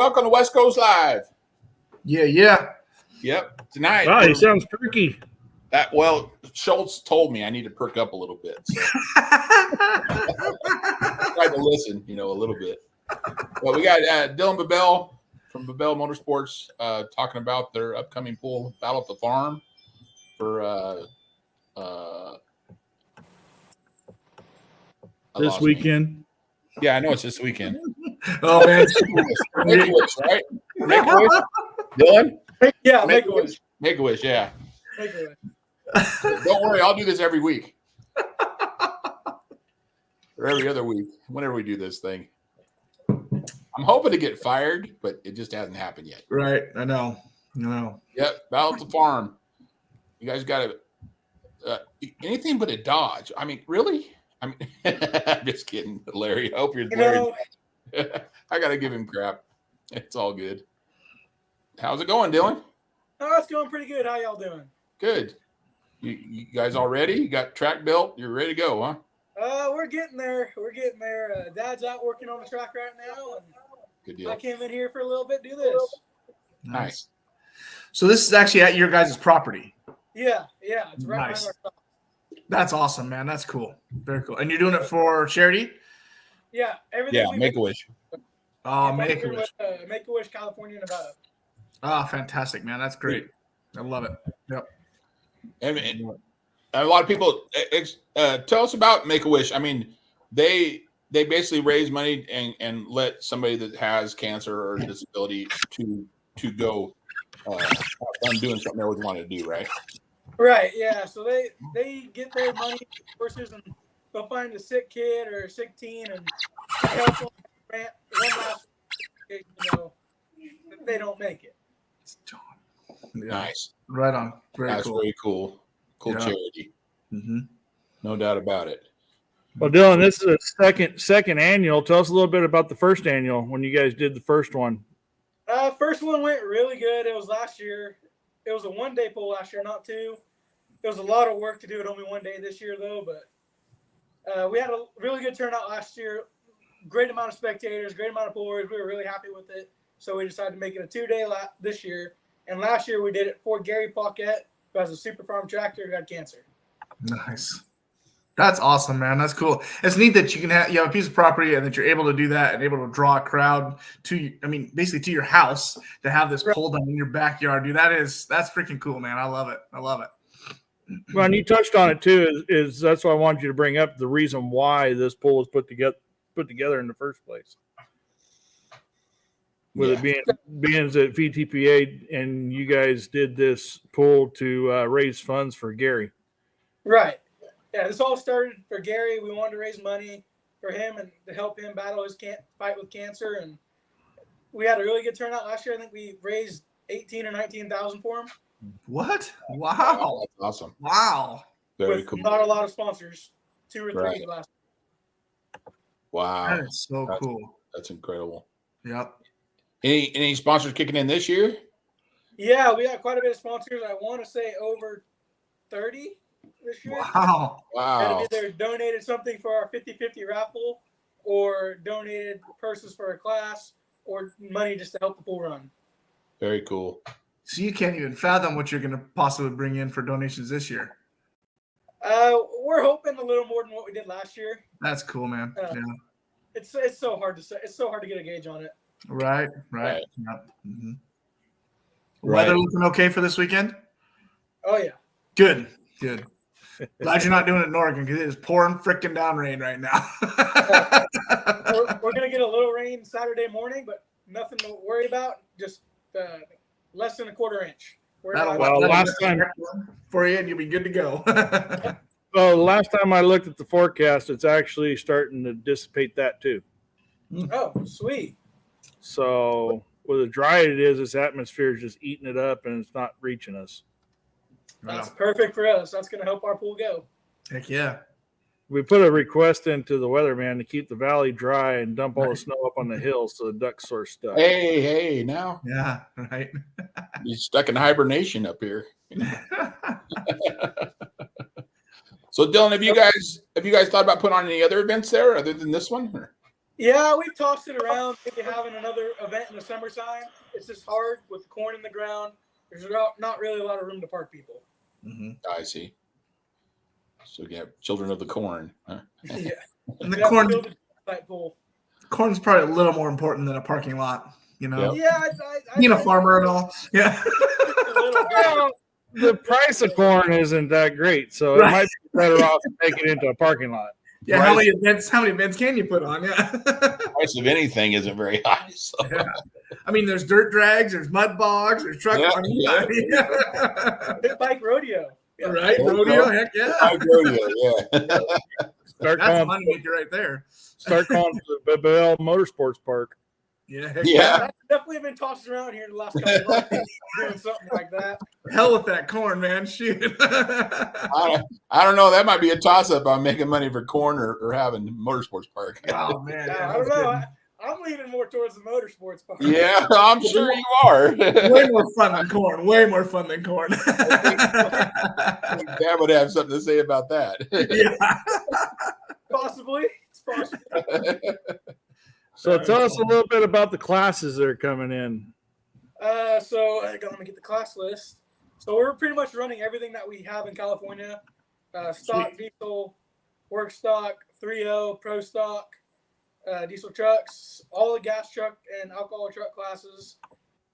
welcome to West Coast Live. Yeah. Yep. Tonight. Wow, he sounds perky. Well, Schultz told me I need to perk up a little bit. So I tried to listen, a little bit. Well, we got Dylan Babel from Babel Motorsports talking about their upcoming pool Battle at the Farm for this weekend. Yeah, I know it's this weekend. Oh man, Make-A-Wish, right? Make-A-Wish, Dylan. Yeah, Make-A-Wish. Make-A-Wish, yeah. Make-A-Wish. Don't worry, I'll do this every week. Or every other week, whenever we do this thing. I'm hoping to get fired, but it just hasn't happened yet. Right, I know. Yep, Battle at the Farm. You guys got anything but a Dodge. I mean, really? I'm just kidding, Larry. I hope you're Larry. I got to give him crap. It's all good. How's it going, Dylan? Oh, it's going pretty good. How y'all doing? Good. You guys all ready? You got track built? You're ready to go, huh? We're getting there. Dad's out working on the track right now. And good deal. I came in here for a little bit to do this. Nice. So this is actually at your guys' property. Yeah. It's right Nice. behind our shop. That's awesome, man. That's cool. Very cool. And you're doing it for charity? Yeah, everything. Yeah, Make-A-Wish. Oh, Make-A-Wish. Make-A-Wish, California, Nevada. Oh, fantastic, man. That's great. I love it. Yep. And a lot of people tell us about Make-A-Wish. I mean, they basically raise money and let somebody that has cancer or disability to go have fun doing something they always wanted to do, right? Right, yeah. So they get their money courses and they'll find a sick kid or a sick teen and help them grant one last if they don't make it. Yeah. Nice. Right on. That's Cool. very cool. Cool charity. Mm-hmm. No doubt about it. Well, Dylan, this is a second annual. Tell us a little bit about the first annual when you guys did the first one. First one went really good. It was last year. It was a one-day pool last year, not two. It was a lot of work to do it only one day this year, though. But we had a really good turnout last year. Great amount of spectators, great amount of poolers. We were really happy with it. So we decided to make it a two-day this year. And last year we did it for Gary Paquette, who has a super farm tractor who had cancer. Nice. That's awesome, man. That's cool. It's neat that you can have a piece of property and that you're able to do that and able to draw a crowd basically to your house to have this pole done in your backyard, dude. That's freaking cool, man. I love it. Well, and you touched on it too. Is that's why I wanted you to bring up the reason why this pool was put together in the first place. With it being at VTPA, and you guys did this pool to raise funds for Gary. Right. Yeah, this all started for Gary. We wanted to raise money for him and to help him battle his fight with cancer. And we had a really good turnout last year. I think we raised 18 or 19,000 for him. What? Wow. That's awesome. Wow. Very cool. Not a lot of sponsors. 2 or 3 last year. Wow. That is so cool. That's incredible. Yep. Any sponsors kicking in this year? Yeah, we got quite a bit of sponsors. I want to say over 30 this year. Wow. That either donated something for our 50-50 raffle or donated purses for a class or money just to help the pool run. Very cool. So you can't even fathom what you're going to possibly bring in for donations this year. We're hoping a little more than what we did last year. That's cool, man. Yeah. It's so hard to say. It's so hard to get a gauge on it. Right. Right. Yep. Mm-hmm. Right. Weather looking okay for this weekend? Oh, yeah. Good. Glad you're not doing it in Oregon because it is pouring freaking down rain right now. We're going to get a little rain Saturday morning, but nothing to worry about. Just less than a quarter inch. Last time for you, and you'll be good to go. Well, the last time I looked at the forecast, it's actually starting to dissipate that too. Oh, sweet. So with as dry it is, this atmosphere is just eating it up and it's not reaching us. That's perfect for us. That's going to help our pool go. Heck yeah. We put a request into the weatherman to keep the valley dry and dump all the snow up on the hills so the ducks are stuck. Hey, now. Yeah, right. You're stuck in hibernation up here. So Dylan, have you guys thought about putting on any other events there other than this one? Or? Yeah, we've tossed it around, maybe having another event in the summertime. It's just hard with the corn in the ground. There's not really a lot of room to park people. Mm-hmm. I see. So you have children of the corn. Huh? Yeah. And the We have to corn, build a type pool. corn's probably a little more important than a parking lot. You know, Yep. Yeah, I being a farmer and all. Yeah. a little bit. Well, the price of corn isn't that great, so it Right. might be better off to take it into a parking lot. Yeah. Right. How many events can you put on? Yeah. Price of anything isn't very high. So. Yeah. I mean, there's dirt drags, there's mud bogs, there's truck. Yeah, I mean, Yeah. Big bike rodeo. Yeah. Right, There you rodeo, go. heck yeah. High rodeo, yeah. Start That's calling, money maker right there. start calling for the Bell Motorsports Park. Yeah, heck Yeah. That's definitely been tossed around here the last couple of months, doing something like that. Hell with that corn, man. Shoot. I don't know. That might be a toss-up on making money for corn or having motorsports park. Oh man, I don't know. I'm leaning more towards the motorsports part. Yeah, I'm sure you are. Way more fun than corn. Way more fun than corn. Dad would have something to say about that. Yeah. Possibly. It's possible. So tell us a little bit about the classes that are coming in. So let me get the class list. So we're pretty much running everything that we have in California. Stock, diesel, work stock, 3.0, pro stock, diesel trucks, all the gas truck and alcohol truck classes,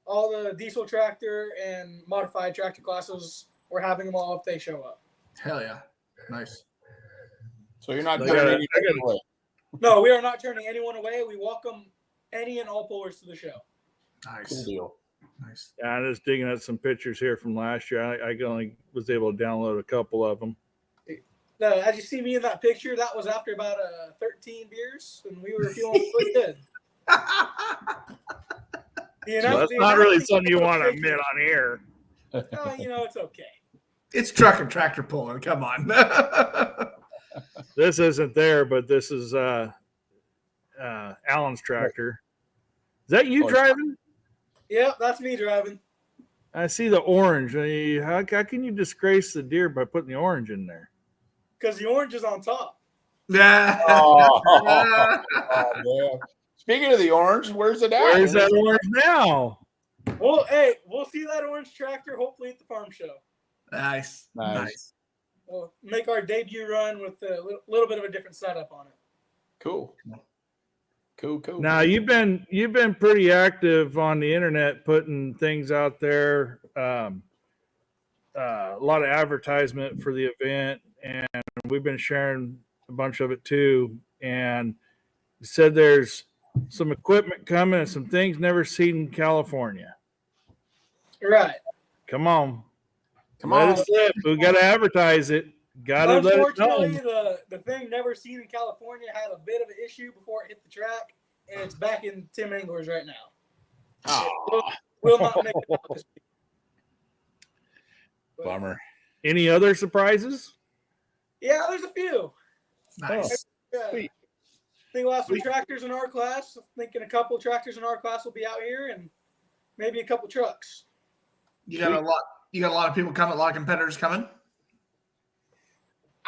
all the diesel tractor and modified tractor classes. We're having them all if they show up. Hell yeah. Nice. So you're not I turning gotta- anything away. No, we are not turning anyone away. We welcome any and all pullers to the show. Nice. Cool deal. Nice. Yeah, I'm just digging at some pictures here from last year. I only was able to download a couple of them. As you see me in that picture, that was after about 13 beers, and we were feeling pretty good. You So know, that's the not really announcing something you want to picture- admit on air. It's okay. It's truck and tractor pulling. Come on. This isn't there, but this is Alan's tractor. Is that you Oh, driving? Yeah, that's me driving. I see the orange. How can you disgrace the deer by putting the orange in there? Because the orange is on top. Yeah. Oh, man. Speaking of the orange, where's it at? Where's that orange now? Well, hey, we'll see that orange tractor hopefully at the farm show. Nice. Nice. We'll make our debut run with a little bit of a different setup on it. Cool. Now you've been pretty active on the internet, putting things out there. A lot of advertisement for the event, and we've been sharing a bunch of it too. And you said there's some equipment coming and some things never seen in California. Right. Come on. Come Let on. it slip. We got to advertise it. Got to let it Unfortunately, know. the thing never seen in California had a bit of an issue before it hit the track, and it's back in Tim Engler's right now. Oh, Will not make it out this week. But, bummer. Any other surprises? yeah, there's a few. Nice. Yeah. Sweet. I think we'll have some tractors in our class. I'm thinking a couple tractors in our class will be out here, and maybe a couple trucks. You got a lot. You got a lot of people coming. A lot of competitors coming.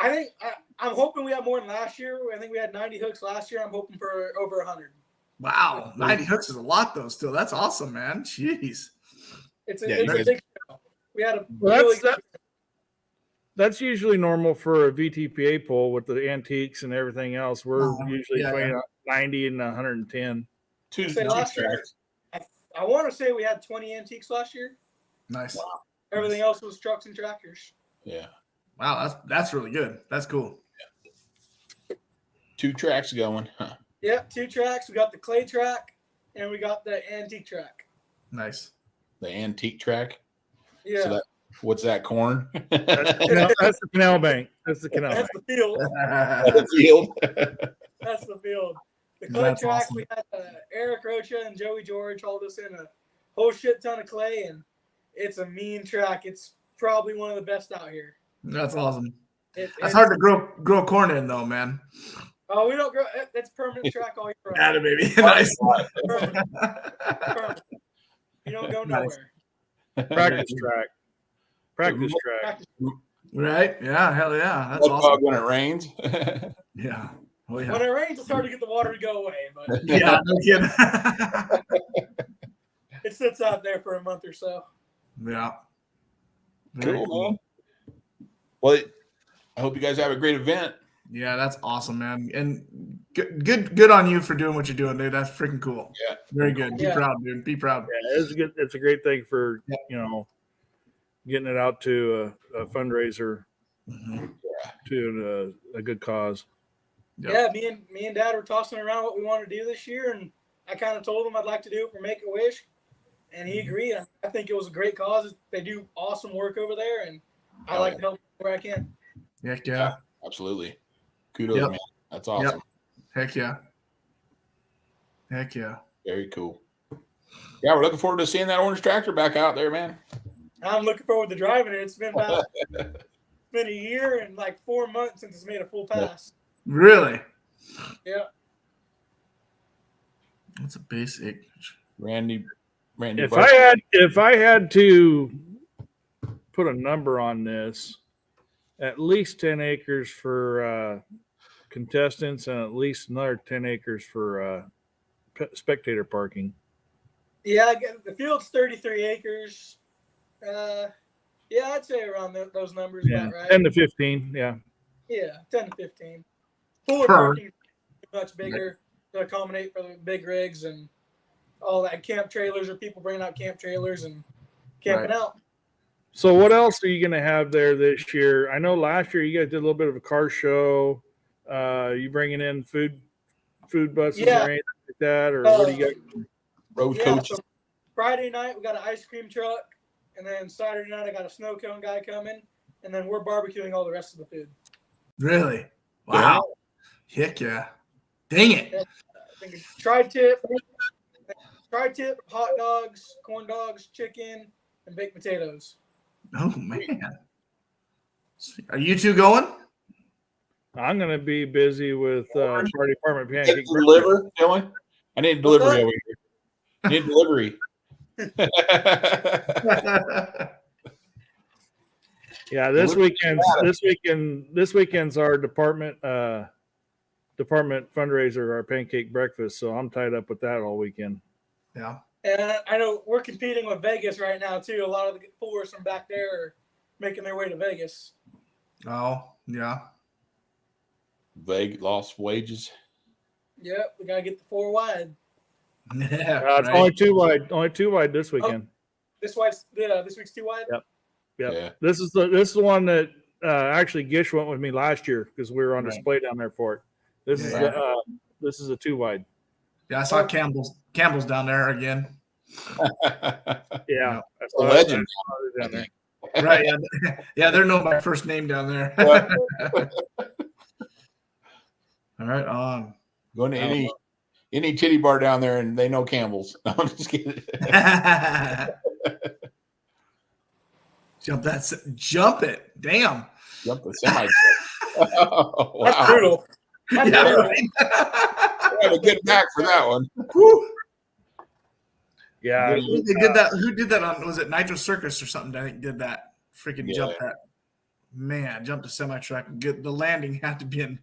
I think I'm hoping we have more than last year. I think we had 90 hooks last year. I'm hoping for over 100. Wow, 90 hooks is a lot though. Still, that's awesome, man. Jeez. It's Yeah, a you guys- big show. We had a Well, really that's usually normal for a VTPA poll with the antiques and everything else. We're Uh-huh. usually Yeah, between 90 and 110. Two Say last year, tracks. I want to say we had 20 antiques last year. Nice. Everything else was trucks and tractors. Yeah. Wow, that's really good. That's cool. 2 tracks going. Huh. Yep, 2 tracks. We got the clay track and we got the antique track. Nice. The antique track. Yeah, So what's that, corn? That's the canal bank. That's the canal bank. that's the field. The field. That's the field. The clay That's track, awesome. we had Eric Rocha and Joey George hauled us in a whole shit ton of clay, and it's a mean track. It's probably one of the best out here. That's awesome. It's hard to grow corn in though, man. Oh, we don't grow. It's permanent track all year round. Atta baby. Nice. Permanent. Permanent. You don't go Nice. nowhere. Practice track. Practice track. Practice. Right? Yeah. Hell yeah. That's Mud awesome. fog when it rains. Yeah. Oh, yeah. When it rains, it's hard to get the water to go away, but Yeah, no kidding. it sits out there for a month or so. Yeah. Very Cool, man. Well, I hope you guys have a great event. Yeah, that's awesome, man. And good on you for doing what you're doing, dude. That's freaking cool. Yeah. Very good. Be proud, dude. Be proud. Yeah, it's good. It's a great thing for getting it out to a fundraiser to a good cause. Yep. Yeah, me and Dad were tossing around what we want to do this year, and I kind of told him I'd like to do it for Make-A-Wish, and he agreed. I think it was a great cause. They do awesome work over there, and I like to help where I can. Heck yeah. Absolutely. Kudos, man. That's awesome. Heck yeah. Heck yeah. Very cool. Yeah, we're looking forward to seeing that orange tractor back out there, man. I'm looking forward to driving it. It's been about been a year and like 4 months since it's made a full pass. Really? Yeah. That's a basic. Randy. If I had to put a number on this, at least 10 acres for contestants and at least another 10 acres for spectator parking. Yeah, the field's 33 acres. Yeah, I'd say around those numbers. Yeah, about right. 10 to 15. Yeah. Yeah, 10 to 15. Fuller parking is much bigger to accommodate for the big rigs and all that camp trailers or people bringing out camp trailers and camping out. So what else are you going to have there this year? I know last year you guys did a little bit of a car show. You bringing in food buses or anything like that, or what do you got? Road coach. So Friday night we got an ice cream truck, and then Saturday night I got a snow cone guy coming, and then we're barbecuing all the rest of the food. Really? Wow. Heck yeah. Dang it. I think it's tri-tip, hot dogs, corn dogs, chicken, and baked potatoes. Oh, man. Are you two going? I'm going to be busy with fire department pancake. Deliver, Dylan? I need delivery over here. I need delivery. Yeah, this weekend's our department fundraiser, our pancake breakfast. So I'm tied up with that all weekend. Yeah. And I know we're competing with Vegas right now too. A lot of the pullers from back there are making their way to Vegas. Oh, yeah. Lost wages. Yep, we gotta get the 4 wide. Yeah, it's only 2 wide. Only 2 wide this weekend. This week's 2 wide. Yep. Yeah. This is the one that actually Gish went with me last year because we were on display down there for it. This is a 2 wide. Yeah, I saw Campbell's down there again. Yeah, that's a legend down there. Right? Yeah, they're known by first name down there. All right, going to any titty bar down there, and they know Campbell's. No, I'm just kidding. Jump it! Damn! Jump the semi. Oh, wow. That's brutal. That's brutal. Right. I have a good back for that one. Whew. Yeah, who did that? Who did that on? Was it Nitro Circus or something? I think did that. Freaking jump that. Man, jumped a semi truck. The landing had to be in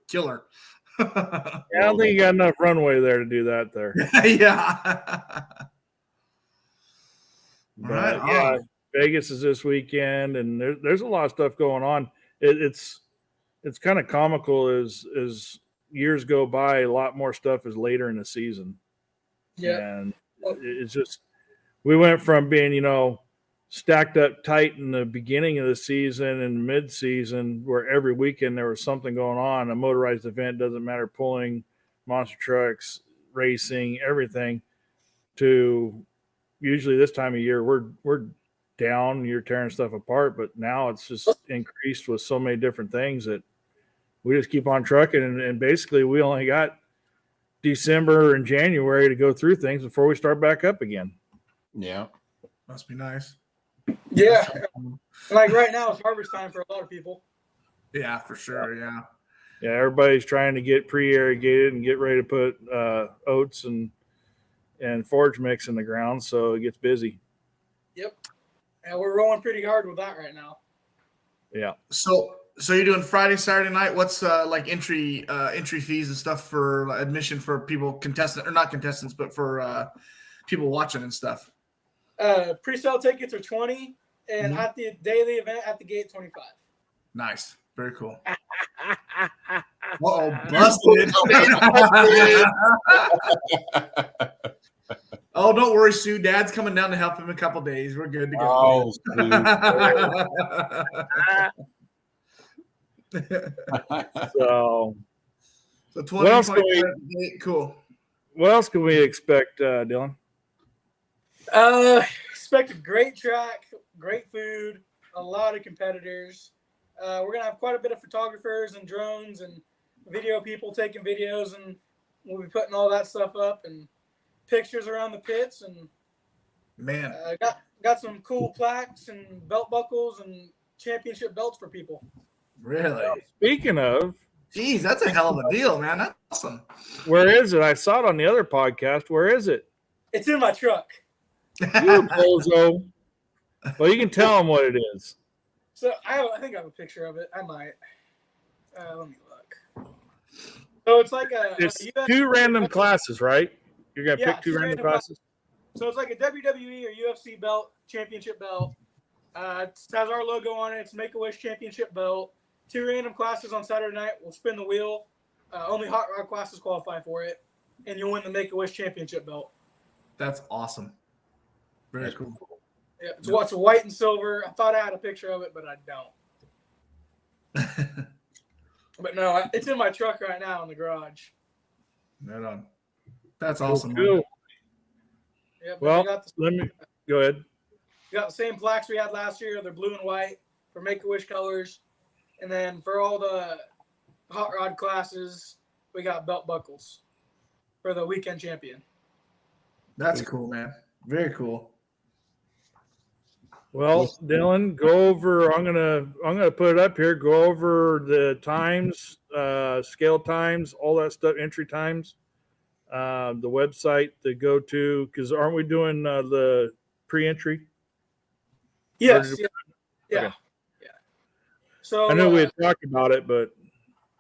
killer. Yeah, I don't think you got enough runway there to do that there. Yeah. Right. Vegas is this weekend, and there's a lot of stuff going on. It's kind of comical as years go by. A lot more stuff is later in the season. Yeah, and it's just we went from being stacked up tight in the beginning of the season and mid-season, where every weekend there was something going on. A motorized event, doesn't matter, pulling, monster trucks, racing, everything. To usually this time of year we're down, you're tearing stuff apart, but now it's just increased with so many different things that we just keep on trucking, and basically we only got December and January to go through things before we start back up again. Yeah, must be nice. Yeah, like right now it's harvest time for a lot of people. Yeah, for sure. Yeah, everybody's trying to get pre-irrigated and get ready to put oats and forage mix in the ground, so it gets busy. Yep, and we're rolling pretty hard with that right now. Yeah. So So you're doing Friday, Saturday night. What's like entry fees and stuff for admission for people contestant or not contestants, but for people watching and stuff? Pre-sale tickets are $20, and at the daily event at the gate 25. Nice, very cool. Busted. Oh, don't worry, Sue. Dad's coming down to help him in a couple days. We're good to go. So 20, cool. What else can we expect, Dylan? Expect a great track, great food, a lot of competitors. We're gonna have quite a bit of photographers and drones and video people taking videos, and we'll be putting all that stuff up and pictures around the pits. And man, got some cool plaques and belt buckles and championship belts for people. Really? Speaking of, geez, that's a hell of a deal, man. That's awesome. Where is it? I saw it on the other podcast. Where is it? It's in my truck. You bozo. Well, you can tell them what it is. So I think I have a picture of it. I might. Let me look. So it's like it's two random classes, right? You're gonna pick two random classes. So it's like a WWE or UFC belt, championship belt. It has our logo on it. It's Make-A-Wish championship belt. 2 random classes on Saturday night. We'll spin the wheel. Only hot rod classes qualify for it, and you'll win the Make-A-Wish championship belt. That's awesome. Very cool. Yeah, it's white and silver. I thought I had a picture of it, but I don't. But no, it's in my truck right now in the garage. Right on. That's awesome. Cool. Yeah, well, let me go ahead. We got the same plaques we had last year. They're blue and white for Make-A-Wish colors. And then for all the hot rod classes, we got belt buckles for the weekend champion. That's cool, man. Very cool. Well, Dylan, go over. I'm gonna put it up here. Go over the times, scale times, all that stuff, entry times, the website to go to. Because aren't we doing the pre-entry? Yes. Yeah. Okay. Yeah. So I knew we had talked about it, but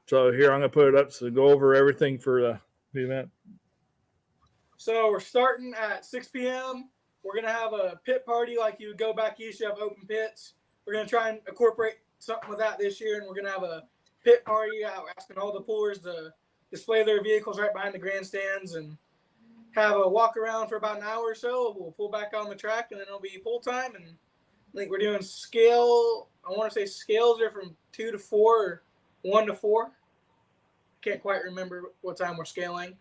so here I'm gonna put it up. So go over everything for the event. So we're starting at 6 p.m. We're going to have a pit party like you would go back east. You have open pits. We're going to try and incorporate something with that this year, and we're going to have a pit party. We're asking all the pullers to display their vehicles right behind the grandstands and have a walk around for about an hour or so. We'll pull back on the track, and then it'll be pull time. And I think we're doing scale. I want to say scales are from 2 to 4 or 1 to 4. Can't quite remember what time we're scaling.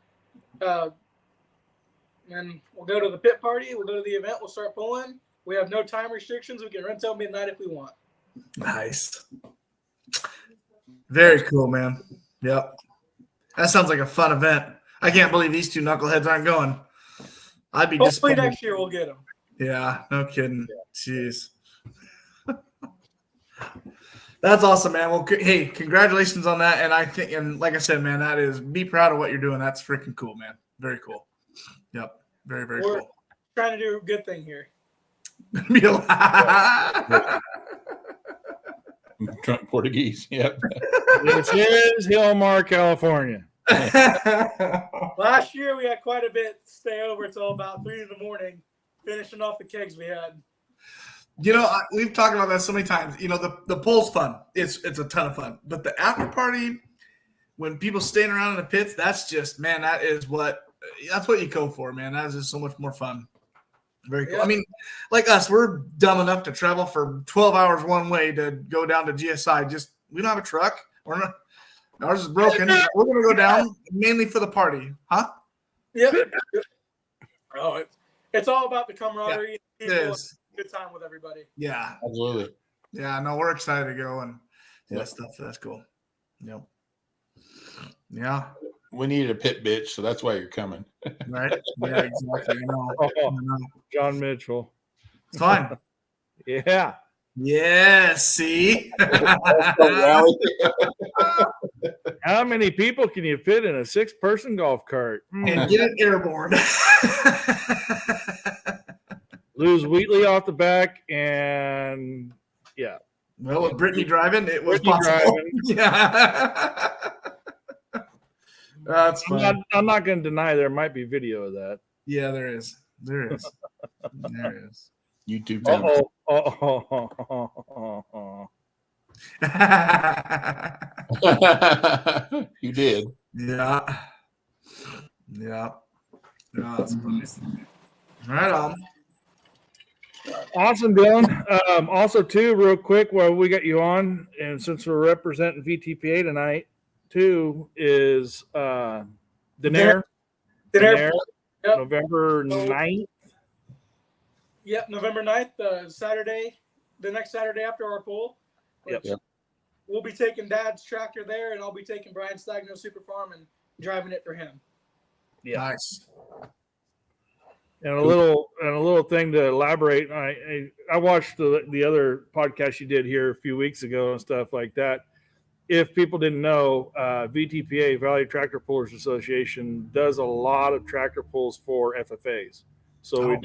And we'll go to the pit party. We'll go to the event. We'll start pulling. We have no time restrictions. We can run till midnight if we want. Nice. Very cool, man. Yep. That sounds like a fun event. I can't believe these two knuckleheads aren't going. I'd be hopefully next year we'll get them. Yeah, no kidding. Jeez. That's awesome, man. Well, hey, congratulations on that. And I think, and like I said, man, that is, be proud of what you're doing. That's freaking cool, man. Very cool. Yep. Very, very We're cool. Trying to do a good thing here. Drunk Portuguese. Yep. This is Hillmar, California. Last year we had quite a bit stay over till about 3 a.m, finishing off the kegs we had. You know, we've talked about that so many times. You know, the poll's fun. It's a ton of fun. But the after party, when people staying around in the pits, that's just, man, that's what you go for, man. That is just so much more fun. Very cool. Yeah. I mean, like us, we're dumb enough to travel for 12 hours one way to go down to GSI. We don't have a truck. We're not. Ours is broken. We're going to go down mainly for the party. Huh? Yep. Oh, it's all about the camaraderie. Yeah, it is. Good time with everybody. Yeah. Absolutely. Yeah, no, we're excited to go and do that stuff. That's cool. Yep. Yeah. We needed a pit bitch, so that's why you're coming. Right? Yeah, exactly. I know. John Mitchell. It's fine. Yeah. Yeah, see? How many people can you fit in a 6-person golf cart? And get it airborne. Lose Wheatley off the back, and yeah. Well, with Brittany driving, it was Brittany possible. driving. Yeah. That's fun. I'm not going to deny there might be video of that. Yeah, there is. There is. There is. YouTube. You did. Yeah. Yeah. No, that's funny. Right on. Awesome, Dylan. Also, too, real quick, while we got you on, and since we're representing VTPA tonight, too, is Denair. Yep. November 9th. Yep, November 9th, Saturday, the next Saturday after our pool. Yep. We'll be taking Dad's tractor there, and I'll be taking Brian Stagno Super Farm and driving it for him. Yeah. Nice. And a little thing to elaborate. I watched the other podcast you did here a few weeks ago and stuff like that. If people didn't know, VTPA, Valley Tractor Pullers Association, does a lot of tractor pulls for FFAs. So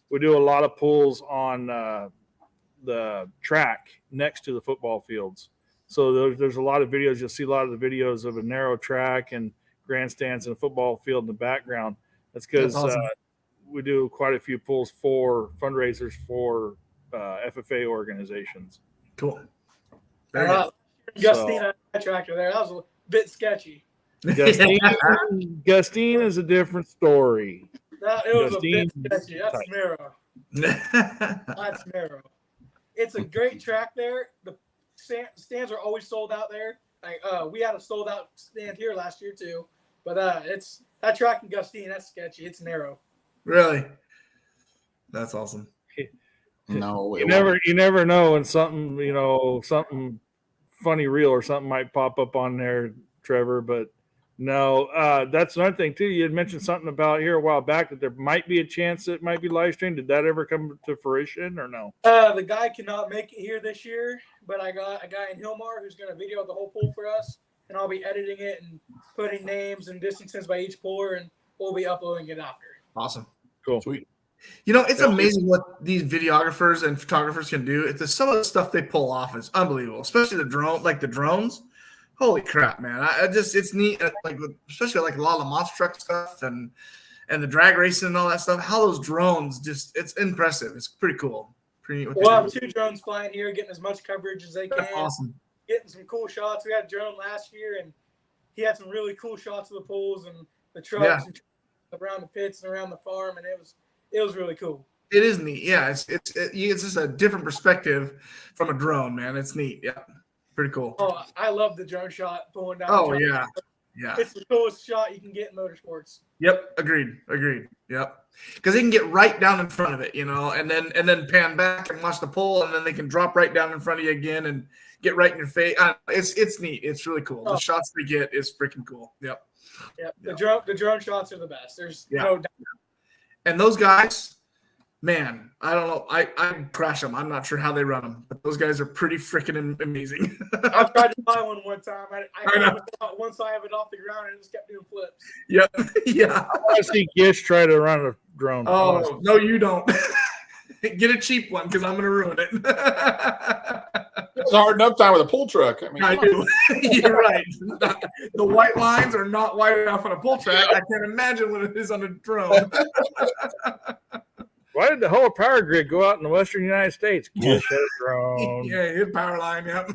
we do a lot of pulls on the track next to the football fields. So there's a lot of videos. You'll see a lot of the videos of a narrow track and grandstands and a football field in the background. That's because awesome. We do quite a few pulls for fundraisers for FFA organizations. Cool. Justine had a tractor there. That was a bit sketchy. Justine is a different story. It was a bit sketchy. That's narrow. That's narrow. It's a great track there. The stands are always sold out there. We had a sold out stand here last year too. But it's that track in Justine, that's sketchy. It's narrow. Really? That's awesome. No, you never know when something funny reel or something might pop up on there, Trevor. But no, that's another thing too. You had mentioned something about here a while back that there might be a chance it might be live streamed. Did that ever come to fruition or no? The guy cannot make it here this year, but I got a guy in Hilmar who's going to video the whole pool for us, and I'll be editing it and putting names and distances by each puller, and we'll be uploading it after. Awesome. Cool. Sweet. You know, it's amazing what these videographers and photographers can do. Some of the stuff they pull off is unbelievable, especially the drones. Holy crap, man! It's neat. Especially like a lot of the monster truck stuff and the drag racing and all that stuff. How those drones it's impressive. It's pretty cool. We'll have 2 drones flying here, getting as much coverage as they can. That's awesome. Getting some cool shots. We had a drone last year, and he had some really cool shots of the pools and the trucks and around the pits and around the farm, and it was really cool. It is neat. Yeah, it's just a different perspective from a drone, man. It's neat. Yeah, pretty cool. Oh, I love the drone shot pulling down. Oh yeah. It's the coolest shot you can get in motorsports. Yep, agreed. Yep, because they can get right down in front of it, and then pan back and watch the pull, and then they can drop right down in front of you again and get right in your face. It's neat. It's really cool. The shots they get is freaking cool. Yep. The drone shots are the best. There's no doubt. And those guys, man, I don't know. I crash them. I'm not sure how they run them, but those guys are pretty freaking amazing. I tried to buy one time. I know. Once I have it off the ground and it just kept doing flips. Yep. Yeah. I want to see Gish try to run a drone. Oh, no, you don't. Get a cheap one because I'm going to ruin it. It's a hard enough time with a pull truck. I do. You're right. The white lines are not white enough on a pull track. I can't imagine what it is on a drone. Why did the whole power grid go out in the western United States? Gish has a drone. Yeah, his power line. Yep.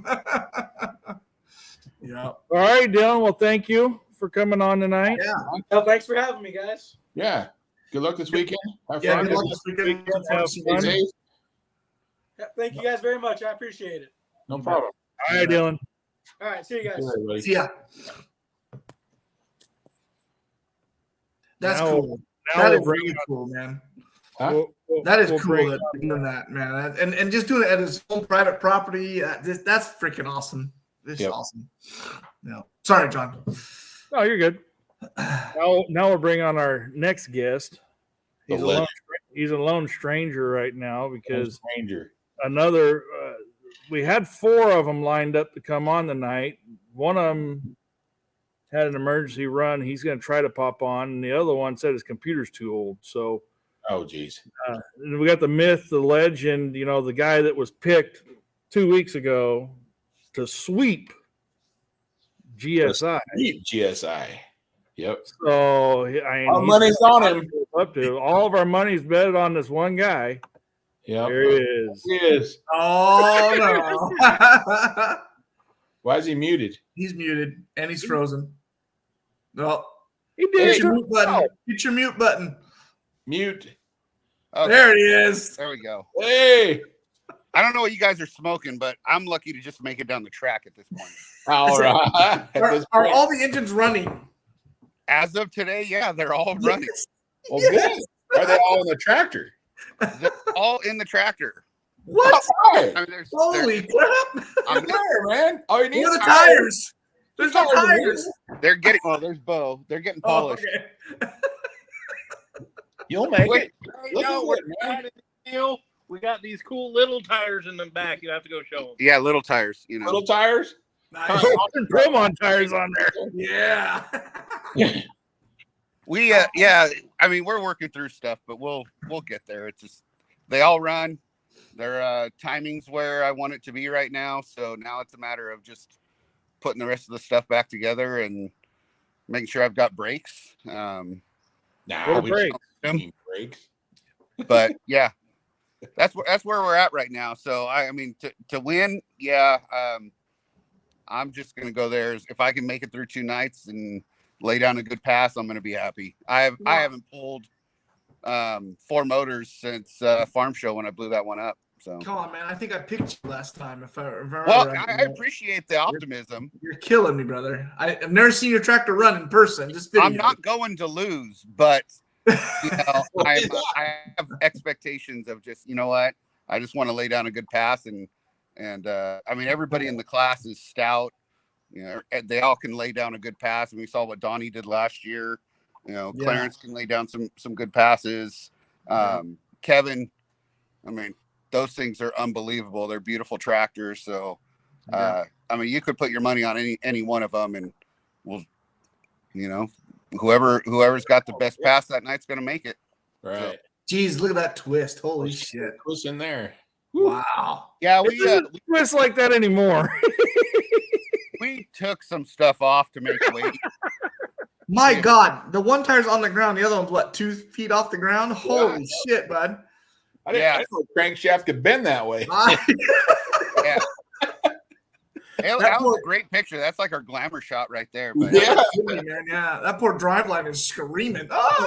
Yeah. All right, Dylan. Well, thank you for coming on tonight. Yeah. Well, thanks for having me, guys. Yeah. Good luck this weekend. Have Yeah, fun. good luck this weekend. Stay safe. Thank you guys very much. I appreciate it. No problem. All right, Dylan. All right. See you guys. See ya. That's Now- cool. Now That we'll is bring really cool, man. Huh? That is we'll cool bring- that you're doing that, man. And just doing it at his own private property. That's freaking awesome. This is awesome. No, sorry, John. Oh, you're good. Now we'll bring on our next guest. He's a lone stranger right now because another. We had 4 of them lined up to come on tonight. One of them had an emergency run. He's going to try to pop on, and the other one said his computer's too old. So, oh geez, we got the myth, the legend. The guy that was picked 2 weeks ago to sweep GSI. GSI. Yep. So I mean, Our money's on him. Up to all of our money's betted on this one guy. Yep. There he is. He is. Oh no. Why is he muted? He's muted and he's frozen. No. He did. Hit your mute button. Hit your mute button. Mute. Okay, There he is. there we go. Hey. I don't know what you guys are smoking, but I'm lucky to just make it down the track at this point. All right. Are all the engines running? As of today, yeah, they're all running. Well, good. Are they all in the tractor? They're all in the tractor. What? All right. I mean, there's, Holy crap. I'm, There, man. All you need Where are is the tires? There's no Tires. tires. they're getting. Oh, there's Bo. They're getting polished. okay. You'll make Wait, it. Look at what, man. Deal. We got these cool little tires in the back. You have to go show them. Yeah, little tires. You know. Little tires. Nice. Promon tires on there. Yeah. We yeah, I mean we're working through stuff, but we'll get there. It's just they all run. Their timing's where I want it to be right now. So now it's a matter of just putting the rest of the stuff back together and making sure I've got brakes. Nah, What we brakes? don't need brakes. But yeah, that's where we're at right now. So I mean to win, yeah, I'm just gonna go there. If I can make it through 2 nights and lay down a good pass, I'm gonna be happy. I haven't pulled 4 motors since Farm Show when I blew that one up. So Come on, man. I think I picked you last time. If I remember well, right. I appreciate the optimism. You're killing me, brother. I've never seen your tractor run in person. Just video. I'm not going to lose, but you know, I have expectations of just, you know what? I just want to lay down a good pass and I mean everybody in the class is stout. You know, they all can lay down a good pass, and we saw what Donnie did last year. You know, Yeah. Clarence can lay down some good passes. Kevin, I mean, those things are unbelievable. They're beautiful tractors. So, I mean, you could put your money on any one of them, and we'll, you know, whoever's got the best pass that night's going to make it. Right. Jeez, look at that twist. Holy shit. Who's in there? Wow. Yeah, It doesn't twist like that anymore. we took some stuff off to make weight. My God. The one tire's on the ground. The other one's what, 2 feet off the ground? Holy shit, bud. I didn't know crankshaft could bend that way. Yeah. That was a great picture. That's like our glamour shot right there. But Yeah. Man, yeah. That poor driveline is screaming. Ah!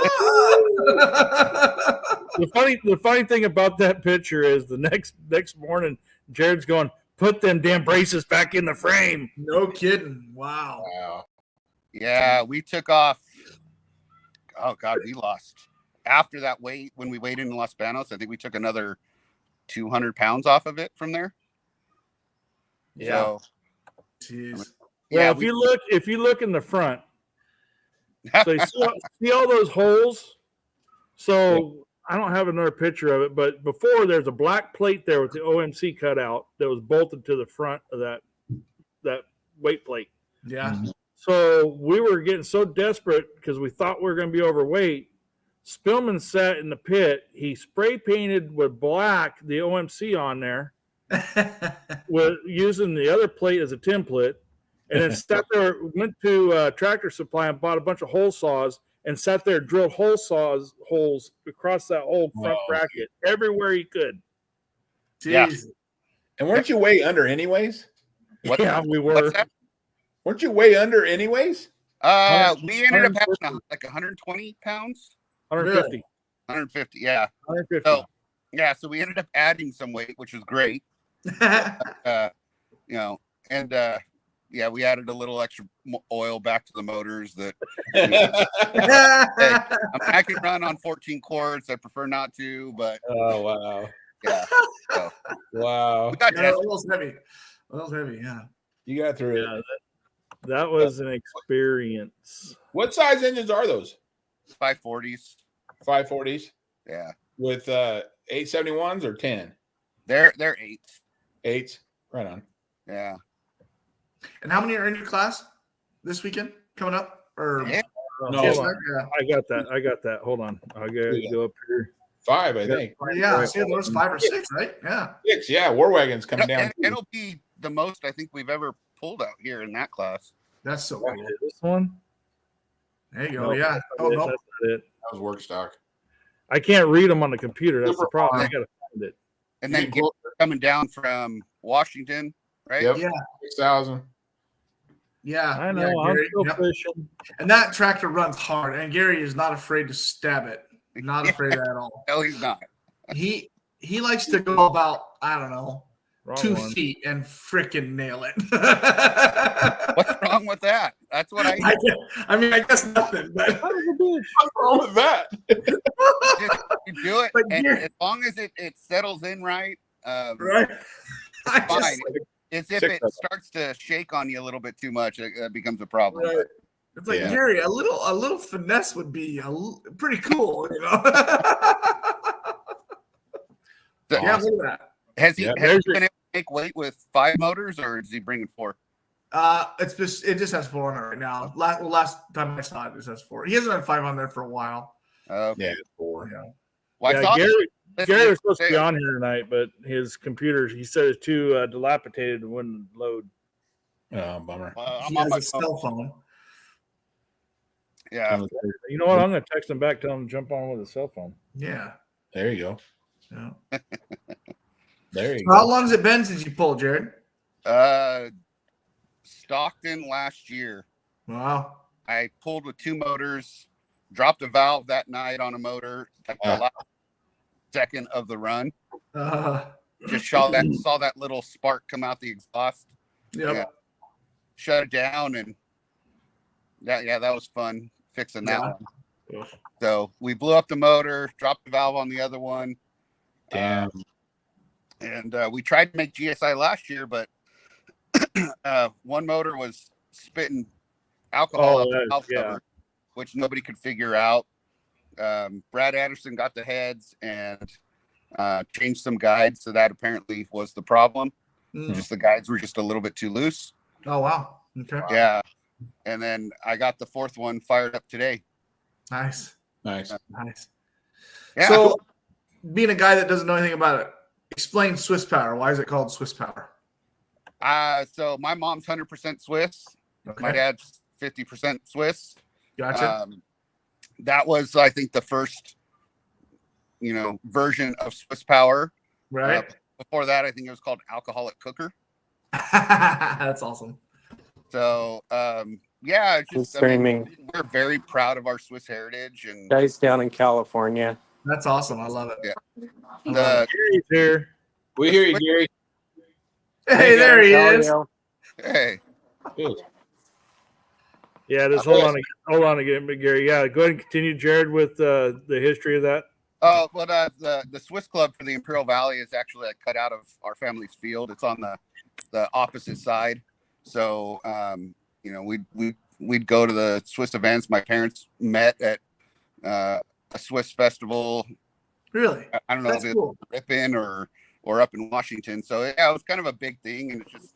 The funny thing about that picture is the next morning, Jared's going, put them damn braces back in the frame. No kidding. Wow. Wow. yeah, we took off. Oh God, we lost after that weight when we weighed in Los Banos. I think we took another 200 pounds off of it from there. Yeah. So, Jeez. Yeah, if you look in the front, so you see all those holes. So I don't have another picture of it, but before there's a black plate there with the OMC cut out that was bolted to the front of that weight plate. Yeah. So we were getting so desperate because we thought we were going to be overweight. Spillman sat in the pit. He spray painted with black the OMC on there, with using the other plate as a template, and then sat there, went to Tractor Supply and bought a bunch of hole saws and sat there, drilled holes across that whole front bracket everywhere he could. Jeez. Yeah. And weren't you way under anyways? Yeah, we were. what's that? Weren't you way under anyways? We ended up having like 120 pounds. 150. 150, yeah. 150. So, yeah, so we ended up adding some weight, which was great. You know, and yeah, we added a little extra oil back to the motors that you know, hey, I can run on 14 quarts. I prefer not to, but Oh wow. yeah. So, Wow. we got Yeah, tested. a little heavy, yeah. You got through it. Yeah, that was an experience. What size engines are those? 540s. 540s Yeah. with 871s or 10? They're 8s. 8s. Right on. Yeah. And how many are in your class this weekend coming up? Or Yeah. No, Yes, Hold on. yeah. I got that. Hold on. I got to go up here. 5, I think. Yeah, I see there was 5 or 6, right? Yeah. 6, yeah. War Wagon's coming down. It'll be the most I think we've ever pulled out here in that class. That's so cool. This one? There you go. No, Yeah. Oh, no. that's not it. That was work stock. I can't read them on the computer. That's the Super problem. fun. I gotta find it. And then coming down from Washington, right? Yep. Yeah. 6,000. Yeah. I know. Yeah, I'm Gary, still yep. fishing. And that tractor runs hard, and Gary is not afraid to stab it. Not afraid of that at all. No, he's not. He likes to go about, I don't know, Wrong 2 one. feet and frickin' nail it. What's wrong with that? That's what I I guess nothing, but What's wrong with that? just you do it, But and Gary- as long as it settles in right, right? I fine. just- It's if it starts to shake on you a little bit too much, it becomes a problem. right. It's like Yeah. Gary, a little finesse would be pretty cool, you know. So, Yeah, look at that. Has he Yeah, been able to make weight with 5 motors, or is he bringing 4? It just has 4 on it right now. Last time I saw it, it just has 4. He hasn't had 5 on there for a while. Okay. Yeah, 4. Yeah. Well, I Yeah, saw Gary was supposed to be on here tonight, but his computer, he said, it's too dilapidated and wouldn't load. Oh, bummer. I'm He on has my a cell phone. Yeah. You know what? I'm going to text him back, tell him to jump on with his cell phone. Yeah. There you go. Yeah. There you So how go. long has it been since you pulled, Jared? Stockton last year. Wow. I pulled with 2 motors, dropped a valve that night on a motor at the last second of the run. Just saw that little spark come out the exhaust. Yep. Yeah. Shut it down, and that was fun fixing that one. Yeah. So we blew up the motor, dropped the valve on the other one. Damn. And we tried to make GSI last year, but one motor was spitting alcohol out the valve cover, which nobody could figure out. Brad Anderson got the heads and changed some guides, so that apparently was the problem. Just the guides were just a little bit too loose. Oh wow. Okay. Yeah. And then I got the 4th one fired up today. Nice. Nice. Nice. Yeah. So, being a guy that doesn't know anything about it, explain Swiss Power. Why is it called Swiss Power? So my mom's 100% Swiss. Okay. My dad's 50% Swiss. Gotcha. That was, I think, the first, version of Swiss Power. Right. Before that, I think it was called Alcoholic Cooker. That's awesome. So, yeah, it's just, we're very proud of our Swiss heritage, and Guys down in California. That's awesome. I love it. Yeah. Gary's here. We hear you, Gary. Hey, there he is. Hey, Good. Yeah, just hold on again, Gary. Yeah, go ahead and continue, Jared, with the history of that. oh, well, the Swiss Club for the Imperial Valley is actually cut out of our family's field. It's on the opposite side. So, we'd go to the Swiss events. My parents met at a Swiss festival. Really? I don't know That's if it cool. was Ripon or up in Washington. So yeah, it was kind of a big thing, and it's just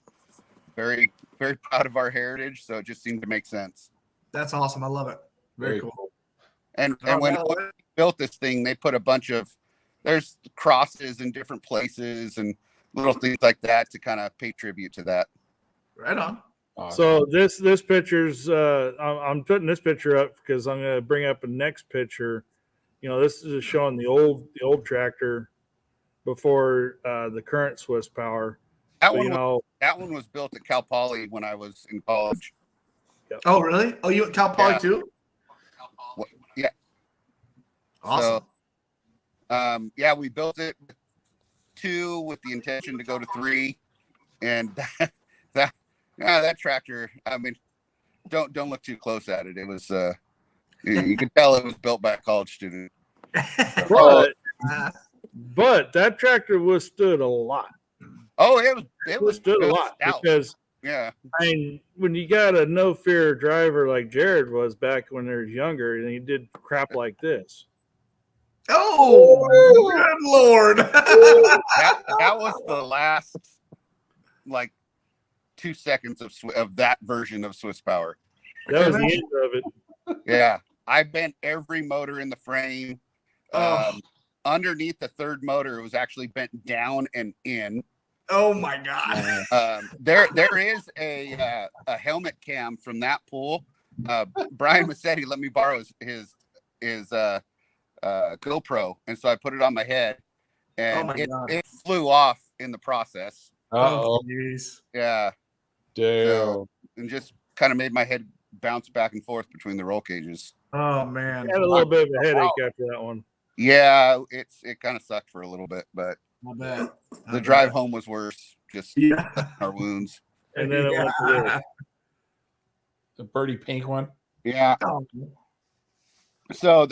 very, very proud of our heritage. So it just seemed to make sense. That's awesome. I love it. Very cool. And Oh, when yeah. we built this thing, they put a bunch of there's crosses in different places and little things like that to kind of pay tribute to that. Right on. So this picture's I'm putting this picture up because I'm going to bring up a next picture. This is showing the old tractor before the current Swiss Power. That So, one was built at Cal Poly when I was in college. Oh, really? Oh, you at Cal Poly too? Yeah. Awesome. So, yeah, we built it with 2 with the intention to go to 3, and that tractor. I mean, don't look too close at it. It was you could tell it was built by a college student. but that tractor withstood a lot. Oh, it Withstood a lot stout. because Yeah. I mean, when you got a no fear driver like Jared was back when he was younger, and he did crap like this. Oh, good Lord. that was the last, 2 seconds of that version of Swiss Power. That was the end of it. Yeah. I bent every motor in the frame, underneath the third motor, it was actually bent down and in. Oh my God. There is a helmet cam from that pool. Brian Massetti let me borrow his GoPro, and so I put it on my head, and it flew off in the process. Oh, yeah. Damn. So, and just kind of made my head bounce back and forth between the roll cages. Oh man. I had a little bit of a headache after that one. Yeah, it kind of sucked for a little bit, but I bet. the drive home was worse. Just our wounds. And then it went to this. The birdie pink one. Yeah. So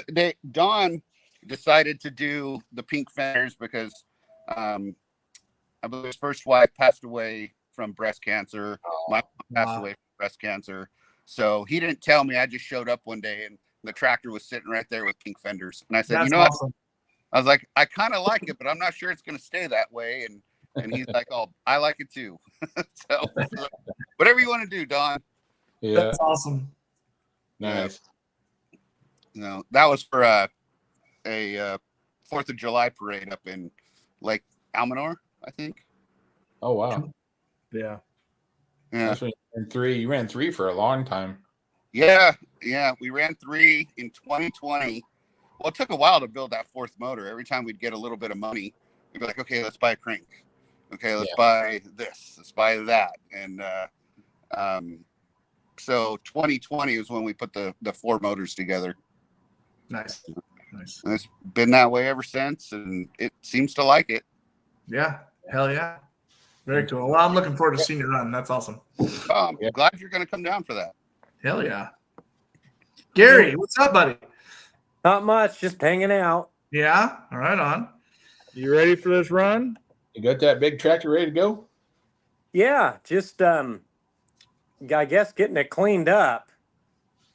Don decided to do the pink fenders because I believe his first wife passed away from breast cancer. My mom passed away from breast cancer. So he didn't tell me. I just showed up one day and the tractor was sitting right there with pink fenders. And I said, awesome. I was like, I kind of like it, but I'm not sure it's going to stay that way. And he's like, oh, I like it too. So whatever you want to do, Don. Yeah. That's awesome. Nice. No, that was for a 4th of July parade up in Lake Almanor, I think. Oh wow. Yeah. Yeah. That's when you ran three for a long time. Yeah. We ran 3 in 2020. Well, it took a while to build that 4th motor. Every time we'd get a little bit of money, we'd be like, okay, let's buy a crank. Okay, let's buy this. Let's buy that. And so 2020 is when we put the 4 motors together. Nice. And it's been that way ever since, and it seems to like it. Yeah. Hell yeah. Very cool. Well, I'm looking forward to seeing you run. That's awesome. I'm glad you're going to come down for that. Hell yeah. Gary, what's up, buddy? Not much, just hanging out. Yeah. All right, on. You ready for this run? You got that big tractor ready to go? Yeah, just I guess getting it cleaned up.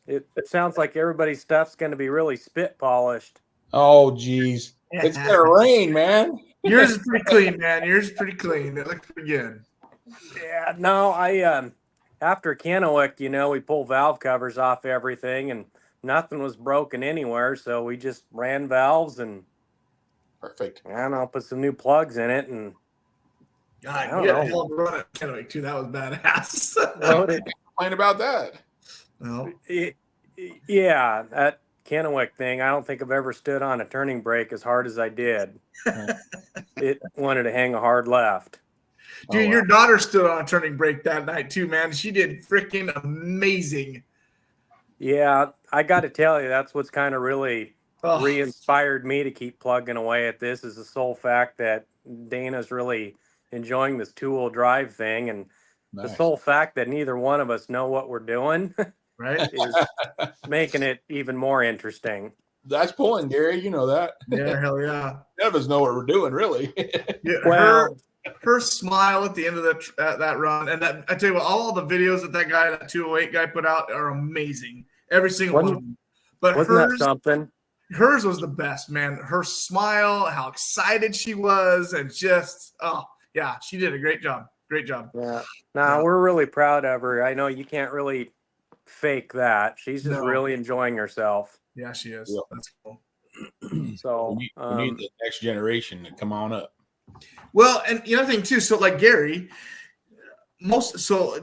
It sounds like everybody's stuff's going to be really spit polished. Oh, geez. It's going to rain, man. Yours is pretty clean, man. Yours is pretty clean. It looks pretty good. Yeah, no, after Kennewick, we pull valve covers off everything, and nothing was broken anywhere, so we just ran valves and Perfect. I don't know, put some new plugs in it, and God, you got a hell of a run at Kennewick too. That was badass. Complain about that. No. Yeah, that Kennewick thing, I don't think I've ever stood on a turning brake as hard as I did. It wanted to hang a hard left. Dude, your daughter stood on a turning brake that night too, man. She did freaking amazing. Yeah, I got to tell you, that's what's kind of really re-inspired me to keep plugging away at this, is the sole fact that Dana's really enjoying this two-wheel drive thing, and the sole fact that neither one of us know what we're doing right is making it even more interesting. That's pulling, Gary. You know that. Yeah, hell yeah. None of us know what we're doing, really. Yeah, well, her smile at the end of that run, and that, I tell you what, all the videos that guy, that 208 guy put out are amazing. Every single one of them. But wasn't that something? Hers was the best, man. Her smile, how excited she was, and just, yeah, she did a great job. Great job. Yeah. We're really proud of her. I know you can't really fake that. She's just really enjoying herself. Yeah, she is. Yeah. That's cool. So we need the next generation to come on up. Well, and the other thing too, so like Gary,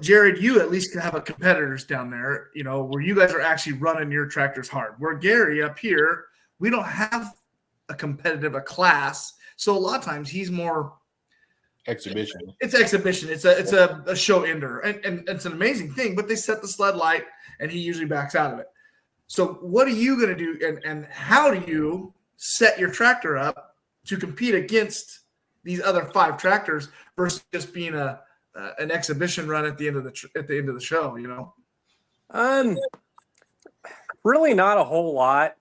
Jared, you at least can have a competitors down there, where you guys are actually running your tractors hard. Where Gary up here, we don't have a class. So a lot of times he's more exhibition. It's exhibition. It's a show ender, and it's an amazing thing. But they set the sled light, and he usually backs out of it. So what are you going to do, and how do you set your tractor up to compete against these other 5 tractors versus just being an exhibition run at the end of the show? Really not a whole lot.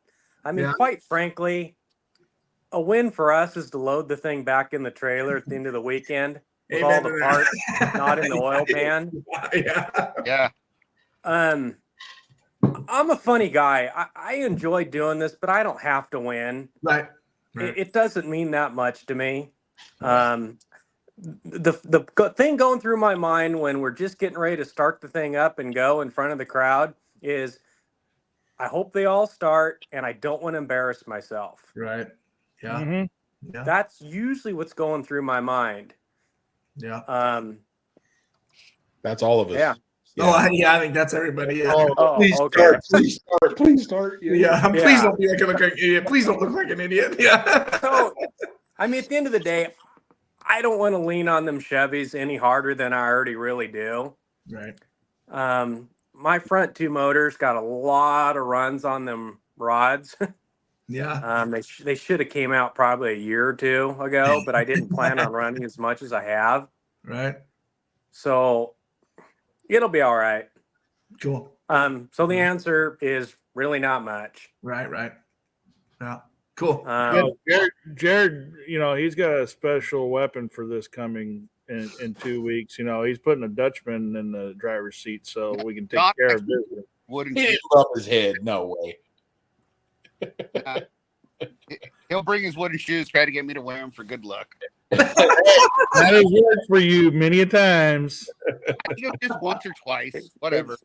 I mean, quite frankly, a win for us is to load the thing back in the trailer at the end of the weekend with all the parts not in the oil pan. Yeah. I'm a funny guy. I enjoy doing this, but I don't have to win. Right. It doesn't mean that much to me. The thing going through my mind when we're just getting ready to start the thing up and go in front of the crowd is I hope they all start, and I don't want to embarrass myself. Right. Yeah. Mm-hmm. Yeah. That's usually what's going through my mind. Yeah. That's all of us. Yeah. Oh, I think that's everybody. Yeah. Oh, Please okay. start. Please start. Please start. Yeah. Please don't be like an idiot. Please don't look like an idiot. Yeah. So, I mean, at the end of the day, I don't want to lean on them Chevys any harder than I already really do. Right. My front two motors got a lot of runs on them rods. Yeah. They should have came out probably a year or two ago, but I didn't plan on running as much as I have. Right. So it'll be all right. Cool. So the answer is really not much. Right. Yeah. Cool. Jared, he's got a special weapon for this coming in 2 weeks. He's putting a Dutchman in the driver's seat so we can take care of business. Wouldn't He didn't rub his head. No way. he'll bring his wooden shoes, try to get me to wear them for good luck. That has worked for you many a times. I think it just once or twice, whatever.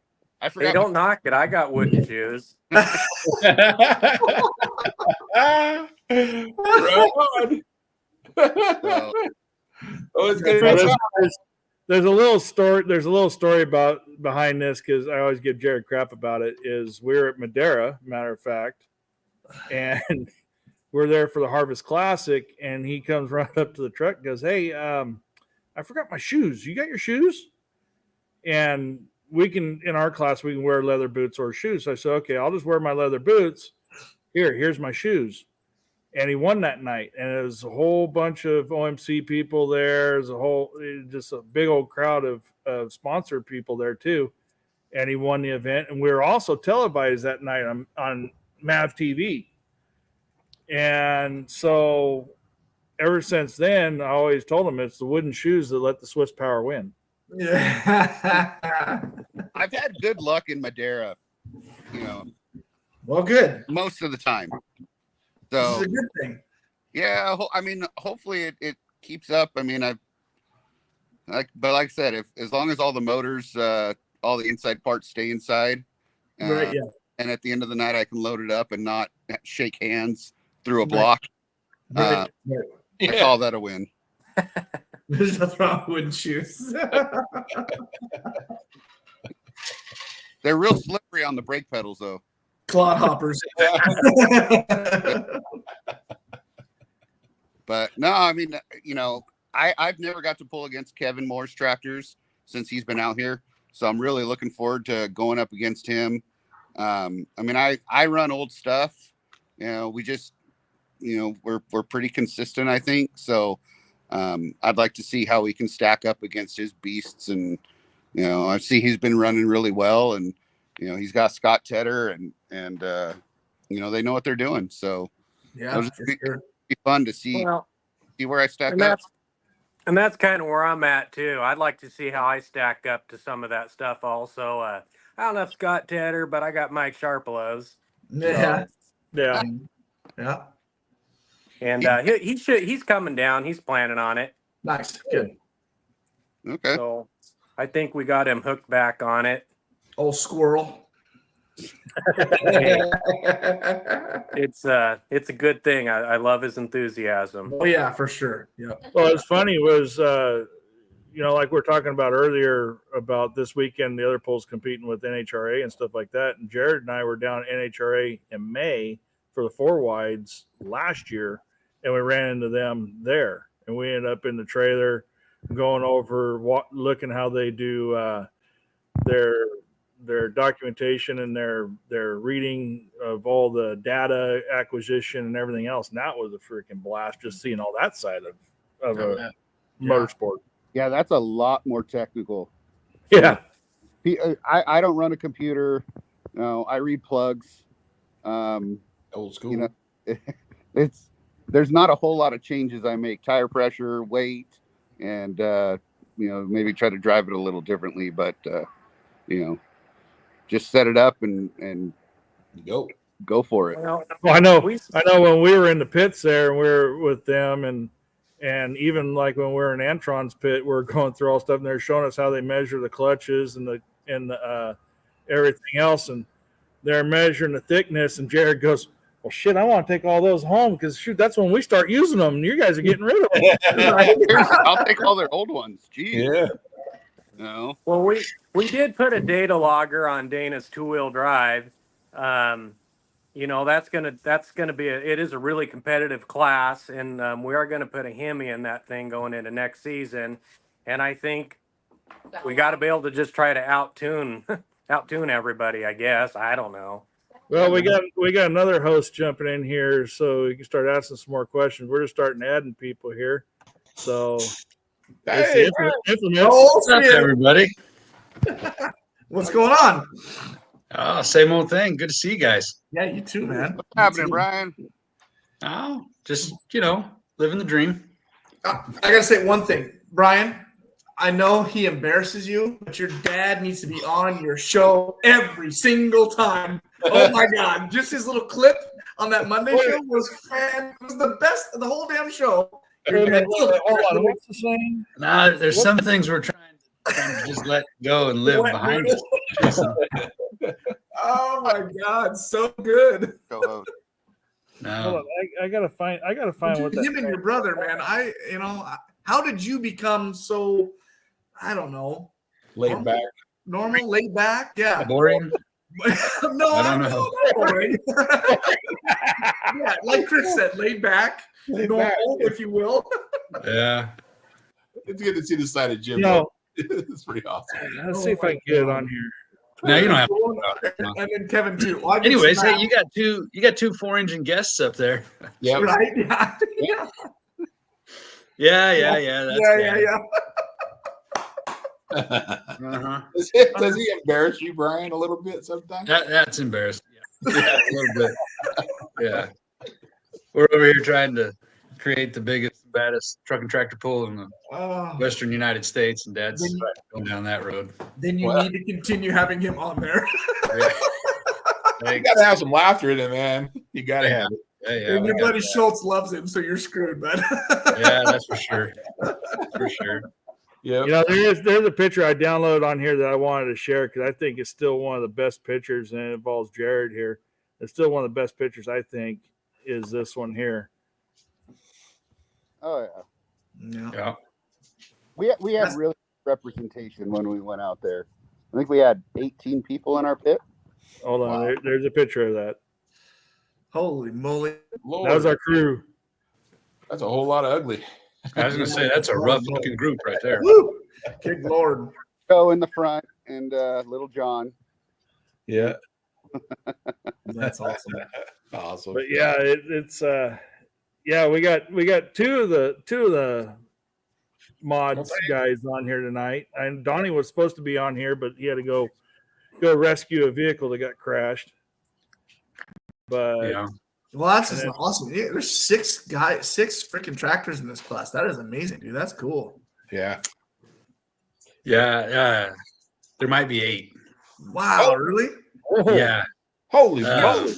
I forgot. Hey, don't knock it. I got wooden shoes. Right on. So, It's good. There's a little story. There's a little story behind this because I always give Jared crap about it. Is we're at Madeira, matter of fact, and we're there for the Harvest Classic, and he comes right up to the truck and goes, "Hey, I forgot my shoes. You got your shoes?" And we can, in our class, we can wear leather boots or shoes. So I said, "Okay, I'll just wear my leather boots. Here's my shoes." And he won that night, and it was a whole bunch of OMC people there. There's just a big old crowd of sponsored people there too. And he won the event, and we were also televised that night on MAV TV. And so, ever since then, I always told him it's the wooden shoes that let the Swiss Power win. Yeah. I've had good luck in Madeira, Well, good. most of the time. This So is a good thing. yeah, I mean, hopefully it keeps up. I mean, but like I said, as long as all the motors, all the inside parts stay inside, Right. Yeah. and at the end of the night I can load it up and not shake hands through a block. Right. I call that a win. There's nothing wrong with wooden shoes. They're real slippery on the brake pedals, though. Clod hoppers. But no, I mean, I've never got to pull against Kevin Moore's tractors since he's been out here. So I'm really looking forward to going up against him. I mean, I run old stuff. We just, we're pretty consistent, I think. So I'd like to see how we can stack up against his beasts. And, I see he's been running really well. And, he's got Scott Tedder and they know what they're doing. So Yeah, for sure. be fun to see where I stack up. And that's kind of where I'm at too. I'd like to see how I stack up to some of that stuff also. I don't have Scott Tedder, but I got Mike Sharpelos. Yeah. Yeah. Yeah. And he's coming down. He's planning on it. Nice. Good. Okay. So I think we got him hooked back on it. Old squirrel. It's a good thing. I love his enthusiasm. Oh yeah, for sure. Yeah. Well, it's funny was, like we're talking about earlier about this weekend, the other polls competing with NHRA and stuff like that. And Jared and I were down at NHRA in May for the 4-wides last year, and we ran into them there. And we ended up in the trailer going over, looking how they do their documentation and their reading of all the data acquisition and everything else. And that was a freaking blast, just seeing all that side of a motorsport. Yeah, that's a lot more technical. Yeah. I don't run a computer. No, I read plugs. Old school. There's not a whole lot of changes I make. Tire pressure, weight, and maybe try to drive it a little differently, but just set it up and go for it. Well, I know when we were in the pits there and we were with them and even like when we were in Antron's pit, we're going through all stuff and they're showing us how they measure the clutches and the everything else. And they're measuring the thickness. And Jared goes, Well, shit, I want to take all those home because shoot, that's when we start using them. And you guys are getting rid of them. I'll take all their old ones. Jeez. Yeah. No. Well, we did put a data logger on Dana's 2-wheel drive. That's gonna be it is a really competitive class, and we are gonna put a Hemi in that thing going into next season. And I think we got to be able to just try to outtune everybody. I guess I don't know. Well, we got another host jumping in here, so you can start asking some more questions. We're just starting adding people here, so. Hey, what's up, everybody? What's going on? Oh, same old thing. Good to see you guys. Yeah, you too, man. What's happening, Brian? Oh, just living the dream. I gotta say one thing, Brian. I know he embarrasses you, but your dad needs to be on your show every single time. Oh my God! Just his little clip on that Monday show was the best of the whole damn show. Hold on, what's the saying? Nah, there's some things we're trying to just let go and live behind us. Oh my God, so good. No. Hold on, I gotta find what that. Him and your brother, man. How did you become so? I don't know. Laid back. Normal, laid back. Yeah. Boring. No, I don't know. Boring. Yeah, like Chris said, laid back, normal, if you will. Yeah. It's good to see the side of Jim. No. It's pretty awesome. Let's see if I can get it on here. No, you don't have to. And then Kevin too. Anyways, hey, you got two 4-engine guests up there. Yeah. Right? Yeah. Yeah. Yeah. Uh-huh. Does he embarrass you, Brian, a little bit sometimes? That's embarrassing. Yeah, a little bit. Yeah. We're over here trying to create the biggest, baddest truck and tractor pull in the Western United States, and Dad's going down that road. Then you need to continue having him on there. Yeah. You got to have some laughter in it, man. You got to have it. Yeah, and your buddy Schultz loves him, so you're screwed, man. Yeah, that's for sure. For sure. Yeah. There's a picture I downloaded on here that I wanted to share because I think it's still one of the best pictures, and it involves Jared here. It's still one of the best pictures, I think, is this one here. Oh Yeah. We had really representation when we went out there. I think we had 18 people in our pit. Hold on, there's a picture of that. Holy moly! Lord. That was our crew. That's a whole lot of ugly. I was going to say, that's a rough looking group right there. Woo! Good Lord. Joe in the front and little John. Yeah. That's awesome. Awesome. But yeah, we got two of the mods guys on here tonight. And Donnie was supposed to be on here, but he had to go rescue a vehicle that got crashed. But yeah. Well, that's just awesome. Yeah, there's 6 freaking tractors in this class. That is amazing, dude. That's cool. Yeah. Yeah. There might be 8. Wow, really? Yeah. Holy moly.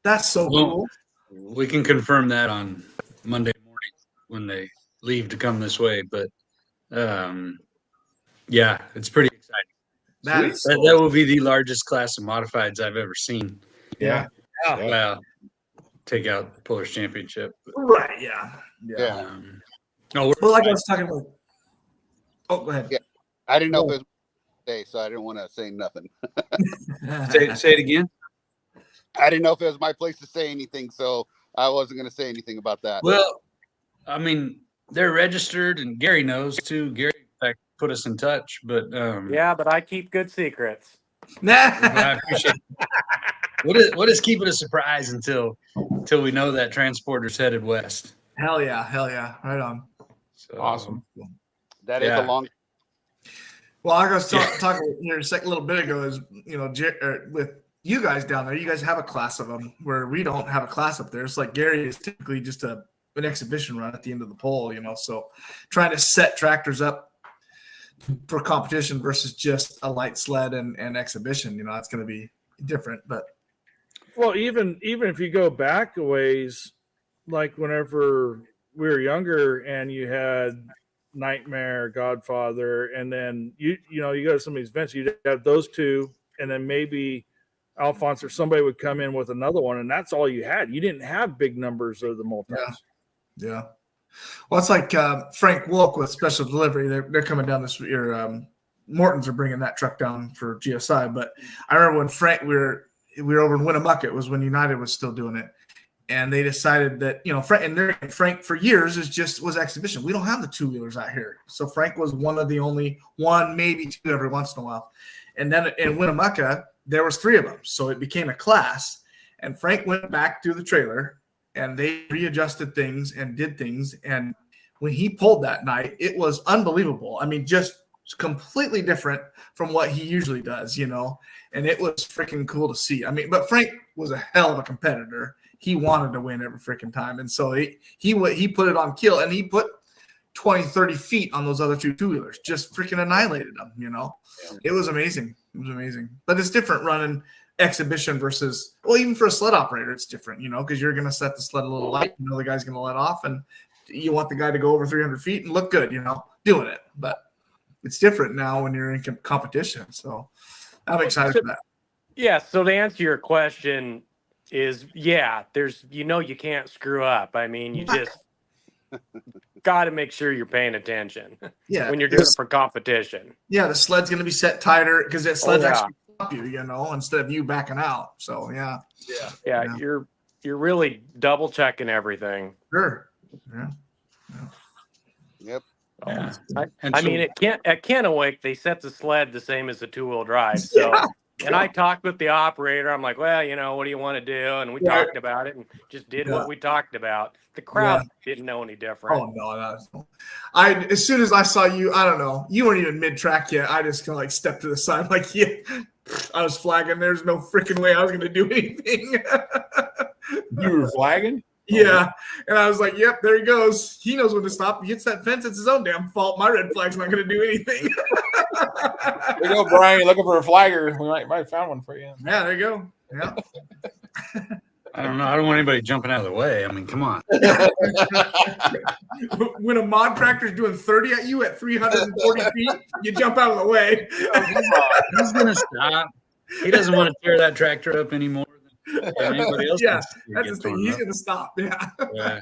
That's so cool. We can confirm that on Monday morning when they leave to come this way. But yeah, it's pretty exciting. That will be the largest class of modifieds I've ever seen. Yeah. Well, take out the Pullers Championship. Right, yeah. Well, like I was talking about. Oh, go ahead. Yeah. I didn't know if it was day, so I didn't want to say nothing. say it again. I didn't know if it was my place to say anything, so I wasn't going to say anything about that. Well, I mean, they're registered, and Gary knows too. Gary, in fact, put us in touch. But yeah, but I keep good secrets. I appreciate it. What is keeping a surprise until we know that transporter's headed west? Hell yeah, right on. So, awesome. That is a long. Well, I was talking here a little bit ago. Is with you guys down there, you guys have a class of them where we don't have a class up there. It's like Gary is typically just an exhibition run at the end of the pole, So trying to set tractors up for competition versus just a light sled and exhibition, it's going to be different. But well, even if you go back a ways, like whenever we were younger and you had Nightmare, Godfather, and then you go to some of these events, you'd have those two, and then maybe Alphonse or somebody would come in with another one, and that's all you had. You didn't have big numbers of the multis. Yeah. Well, it's like Frank Wilk with Special Delivery. They're coming down this year. Morton's are bringing that truck down for GSI. But I remember when Frank, we were over in Winnemucca. It was when United was still doing it. And they decided that, Frank for years was exhibition. We don't have the two-wheelers out here. So Frank was one of the only one, maybe two every once in a while. And then in Winnemucca, there was 3 of them. So it became a class. And Frank went back to the trailer, and they readjusted things and did things. And when he pulled that night, it was unbelievable. I mean, just completely different from what he usually does, and it was freaking cool to see. I mean, but Frank was a hell of a competitor. He wanted to win every freaking time. And so he put it on kill, and he put 20, 30 feet on those other two-wheelers, just freaking annihilated them, It was amazing. It was amazing. But it's different running exhibition versus, even for a sled operator, it's different, because you're going to set the sled a little light. The guy's going to let off, and you want the guy to go over 300 feet and look good, doing it. But it's different now when you're in competition. So I'm excited for that. Yeah. So to answer your question is, there's, you can't screw up. I mean, you just got to make sure you're paying attention when you're doing it for competition. Yeah. The sled's going to be set tighter because that sled's actually up you, instead of you backing out. So, yeah. You're really double checking everything. Sure. Yeah. Yep. I mean, at Kennewick, they set the sled the same as the two-wheel drive. So, and I talked with the operator. I'm like, well, what do you want to do? And we talked about it and just did what we talked about. The crowd didn't know any different. Oh no, as soon as I saw you, I don't know, you weren't even mid-track yet. I just kind of stepped to the side, I was flagging. There's no freaking way I was going to do anything. You were flagging? Yeah. And I was like, yep, there he goes. He knows when to stop. He hits that fence. It's his own damn fault. My red flag's not going to do anything. There you go, Brian. You're looking for a flagger. We might have found one for you. Yeah, there you go. Yeah. I don't know. I don't want anybody jumping out of the way. I mean, come on. When a mod tractor's doing 30 at you at 340 feet, you jump out of the way. He's going to stop. He doesn't want to tear that tractor up anymore. Anybody else? Yeah, that's the thing. He's going to stop. Yeah.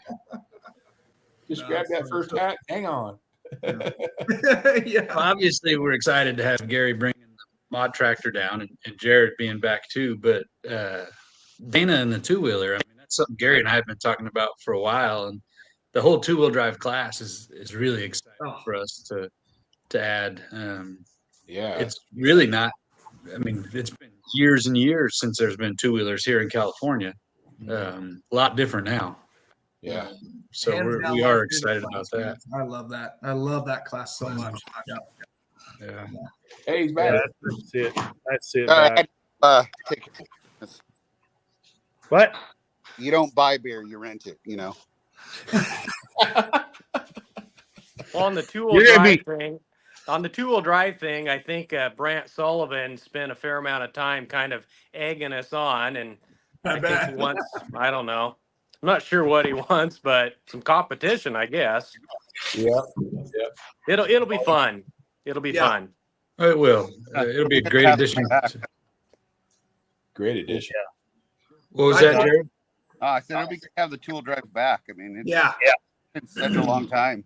Just grab that first hat. Hang on. Yeah. Well, obviously, we're excited to have Gary bringing the mod tractor down and Jared being back too. But Dana and the two-wheeler, I mean, that's something Gary and I have been talking about for a while. And the whole two-wheel drive class is really exciting for us to add. It's really not. I mean, it's been years and years since there's been two-wheelers here in California. A lot different now. Yeah. So we are excited about that. I love that. I love that class so much. Yeah. Hey, he's back. Yeah, I see it. What? You don't buy beer, you rent it, On the two-wheel drive thing, I think Brant Sullivan spent a fair amount of time kind of egging us on, and I think he wants, I don't know. I'm not sure what he wants, but some competition, I guess. Yeah. It'll be fun. It'll be fun. It will. It'll be a great addition. Great addition. What was that, Jared? I said it'll be good to have the tool drive back. I mean, it's been such a long time,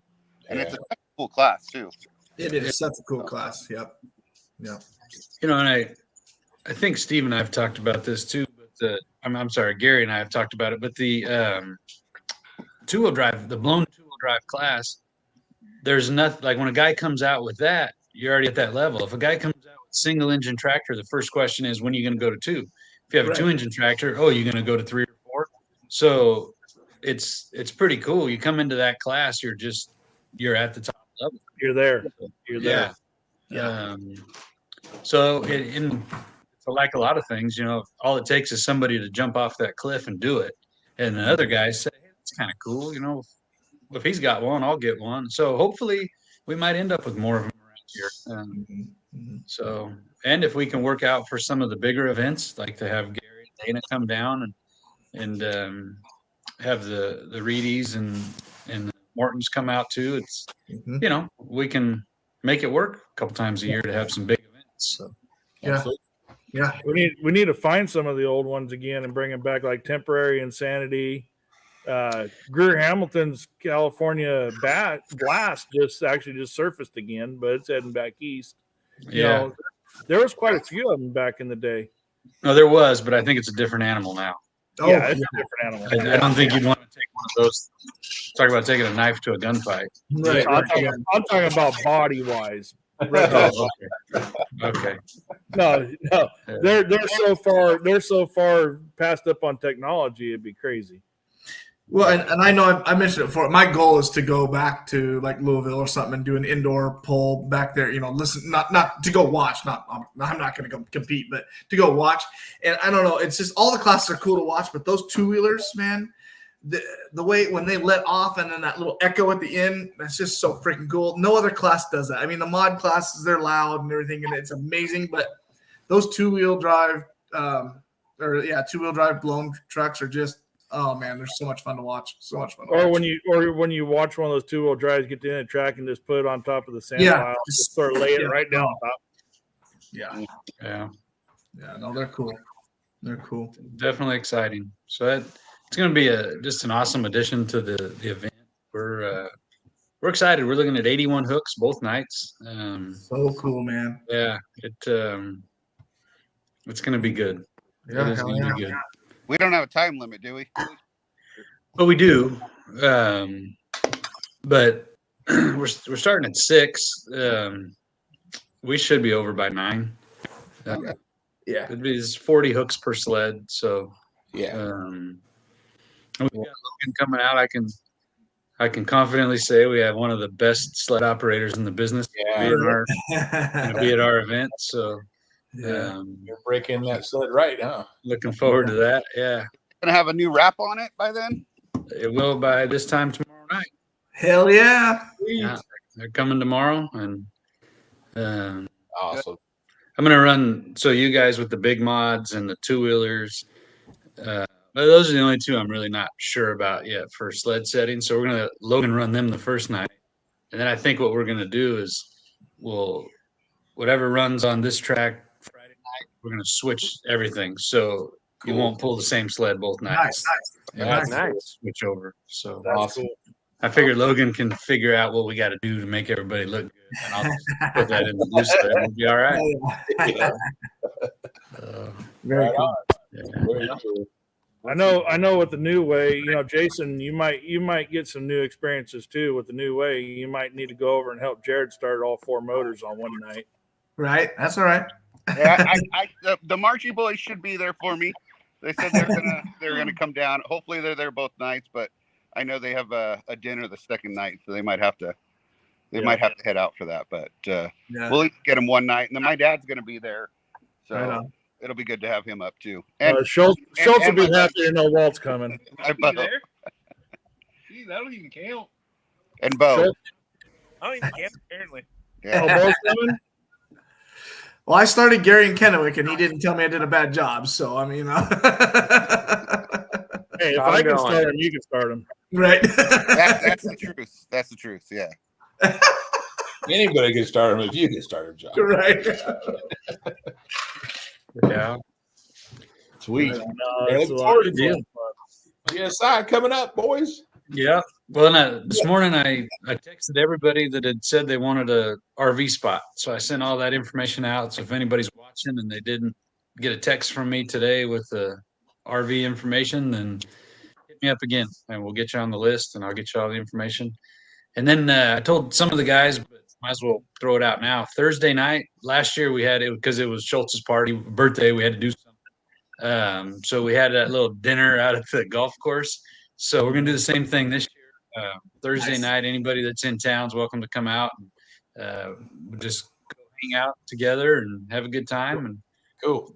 and it's a cool class too. It is such a cool class. Yep. And I think Steve and I have talked about this too. But I'm sorry, Gary and I have talked about it. But the two-wheel drive, the blown two-wheel drive class, there's nothing like when a guy comes out with that, you're already at that level. If a guy comes out with a single engine tractor, the first question is, when are you going to go to 2? If you have a 2-engine tractor, you're going to go to 3 or 4. So it's pretty cool. You come into that class, you're at the top level. You're there. Yeah. So like a lot of things, all it takes is somebody to jump off that cliff and do it. And the other guys say, hey, it's kind of cool. If he's got one, I'll get one. So hopefully we might end up with more of them around here. So, and if we can work out for some of the bigger events, like to have Gary and Dana come down and have the Reedies and the Mortons come out too, it's, we can make it work a couple times a year to have some big events. So. Yeah. Yeah. We need to find some of the old ones again and bring them back, like Temporary Insanity. Greer Hamilton's California Blast just surfaced again, but it's heading back east. You know, there was quite a few of them back in the day. No, there was, but I think it's a different animal now. Yeah, it's a different animal. I don't think you'd want to take one of those. Talk about taking a knife to a gunfight. Right. I'm talking about body wise. Okay. No, they're so far passed up on technology, it'd be crazy. Well, and I know I mentioned it before. My goal is to go back to like Louisville or something and do an indoor poll back there. You know, listen, not to go watch. I'm not going to go compete, but to go watch. And I don't know. It's just all the classes are cool to watch, but those two wheelers, man, the way when they let off and then that little echo at the end, that's just so freaking cool. No other class does that. I mean, the mod classes, they're loud and everything, and it's amazing. But those two-wheel drive, two-wheel drive blown trucks are just. Oh man, they're so much fun to watch. So much fun. When you watch one of those 2-wheel drives, get to the track and just put it on top of the sand pile, just start laying right down on top. Yeah. No, they're cool. They're cool. Definitely exciting. So it's going to be just an awesome addition to the event. We're excited. We're looking at 81 hooks both nights. So cool, man. Yeah, it's going to be good. Yeah, it's going to be good. We don't have a time limit, do we? Well, we do, but we're starting at 6. We should be over by 9. It's 40 hooks per sled. So we got Logan coming out. I can confidently say we have one of the best sled operators in the business. Be at our event. So. You're breaking that sled right, huh? Looking forward to that. Yeah. Gonna have a new wrap on it by then? It will by this time tomorrow night. Hell yeah. They're coming tomorrow, and awesome. I'm gonna run you guys with the big mods and the 2-wheelers. But those are the only 2 I'm really not sure about yet for sled setting. So we're gonna let Logan run them the first night. And then I think what we're gonna do is whatever runs on this track Friday night, we're going to switch everything. So you won't pull the same sled both nights. Nice. Switch over. So that's awesome. Cool. I figured Logan can figure out what we got to do to make everybody look good. And I'll just put that in the blue sled. It'll be all right. Very cool. Very cool. I know with the new way, Jason, you might get some new experiences too with the new way. You might need to go over and help Jared start all 4 motors on one night. Right. That's all right. Yeah, the Marchie boys should be there for me. They said they're gonna come down. Hopefully they're there both nights, but I know they have a dinner the second night, so they might have to head out for that. But we'll get them one night, and then my dad's gonna be there, so it'll be good to have him up too. And Schultz will be happy to know Walt's coming. Be there? Gee, that don't even count. And Bo. I don't even count apparently. Yeah. Bo's coming? Well, I started Gary and Kennewick, and he didn't tell me I did a bad job. So, I mean, hey, if I can start him, you can start him. Right. That's the truth. That's the truth. Yeah. Anybody can start him if you can start him, John. Right. Yeah. Sweet. It's coming up, boys. Yeah. Well, this morning I texted everybody that had said they wanted a RV spot. So I sent all that information out. So if anybody's watching and they didn't get a text from me today with the RV information, then hit me up again and we'll get you on the list and I'll get you all the information. And then I told some of the guys, but might as well throw it out now. Thursday night, last year we had it because it was Schultz's birthday. We had to do something. So we had that little dinner out at the golf course. So we're going to do the same thing this year. Thursday night, anybody that's in town is welcome to come out and just go hang out together and have a good time. And cool.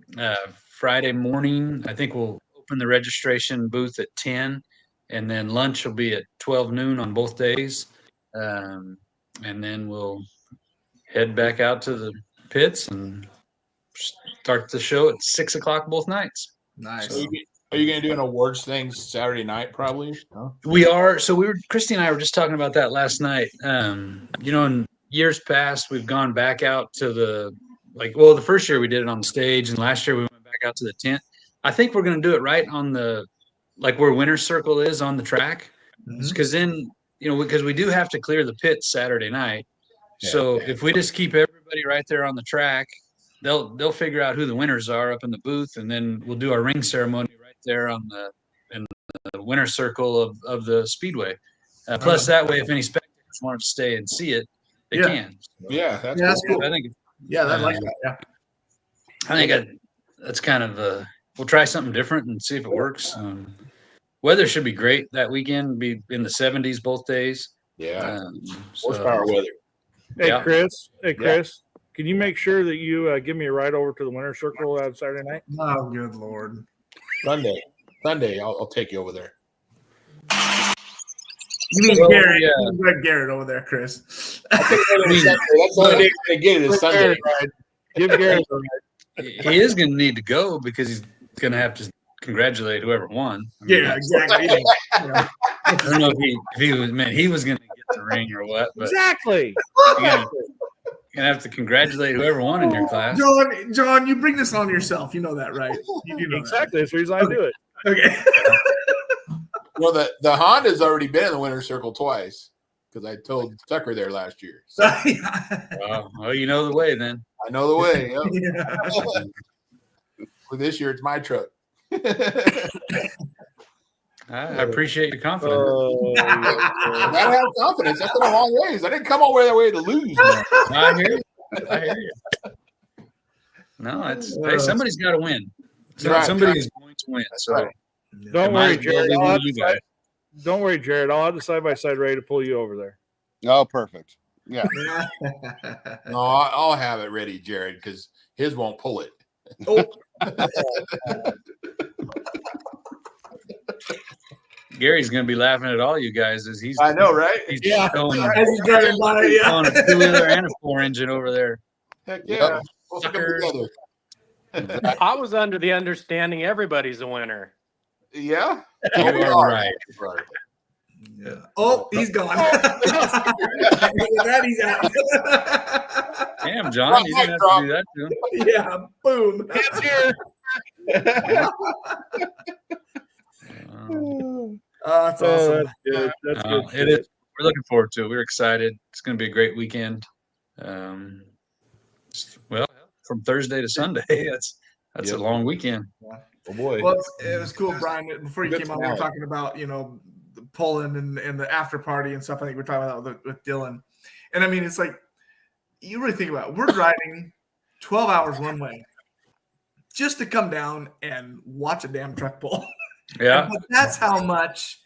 Friday morning, I think we'll open the registration booth at 10, and then lunch will be at 12 noon on both days. And then we'll head back out to the pits and start the show at 6 o'clock both nights. Nice. So are you going to do an awards thing Saturday night? Probably. Huh? We are. So Christy and I were just talking about that last night. In years past, we've gone back out to the first year we did it on the stage, and last year we went back out to the tent. I think we're going to do it right on the, like where Winner's Circle is on the track. Because then, because we do have to clear the pits Saturday night. So if we just keep everybody right there on the track, they'll figure out who the winners are up in the booth, and then we'll do our ring ceremony right there in the Winner's Circle of the Speedway. Plus, that way, if any spectators want to stay and see it, they can. Yeah, that's cool. cool. I think. Yeah, I like that. Yeah. I think that's kind of we'll try something different and see if it works. Weather should be great that weekend. Be in the 70s both days. Yeah. Horsepower weather. Hey, Chris. Can you make sure that you give me a ride over to the Winner's Circle on Saturday night? Oh, good Lord. Sunday, I'll take you over there. You mean Garrett? Yeah. Greg Garrett over there, Chris. That's the only day I'm going to get it is Sunday. Give Garrett a ride. He is going to need to go because he's going to have to congratulate whoever won. Exactly. I don't know if he was going to get the ring or what. But exactly. You're gonna have to congratulate whoever won in your class. John, you bring this on yourself. You know that, right? You know exactly. That's the reason I do it. Okay. Well, the Honda's already been in the Winner's Circle twice because I told Tucker there last year. So. Well, you know the way then. I know the way. Yep. Well, this year it's my truck. I appreciate your confidence. I gotta have confidence. That's been a long ways. I didn't come all the way to lose. I hear you. No, hey, somebody's got to win. Somebody is going to win. So right. Don't worry, Jared. Don't worry, Jared. I'll have the side-by-side ready to pull you over there. Oh, perfect. Yeah. No, I'll have it ready, Jared, because his won't pull it. Oh. Gary's going to be laughing at all you guys as he's. I know, right? He's throwing a 2-wheeler and a 4-engine over there. Heck yeah. We'll come together. I was under the understanding everybody's a winner. Yeah. You are right. Yeah. Oh, he's gone. That he's out. Damn, John, you didn't have to do that to him. Yeah, boom. He's here. That's awesome. That's good. That's good. It is. We're looking forward to it. We're excited. It's going to be a great weekend. Well, from Thursday to Sunday, that's a long weekend. Yeah. Oh boy. Well, it was cool, Brian. Before you came on, we were talking about Poland and the after party and stuff. I think we're talking about with Dylan. And I mean, it's like you really think about it. We're driving 12 hours one way just to come down and watch a damn truck pull. Yeah. But that's how much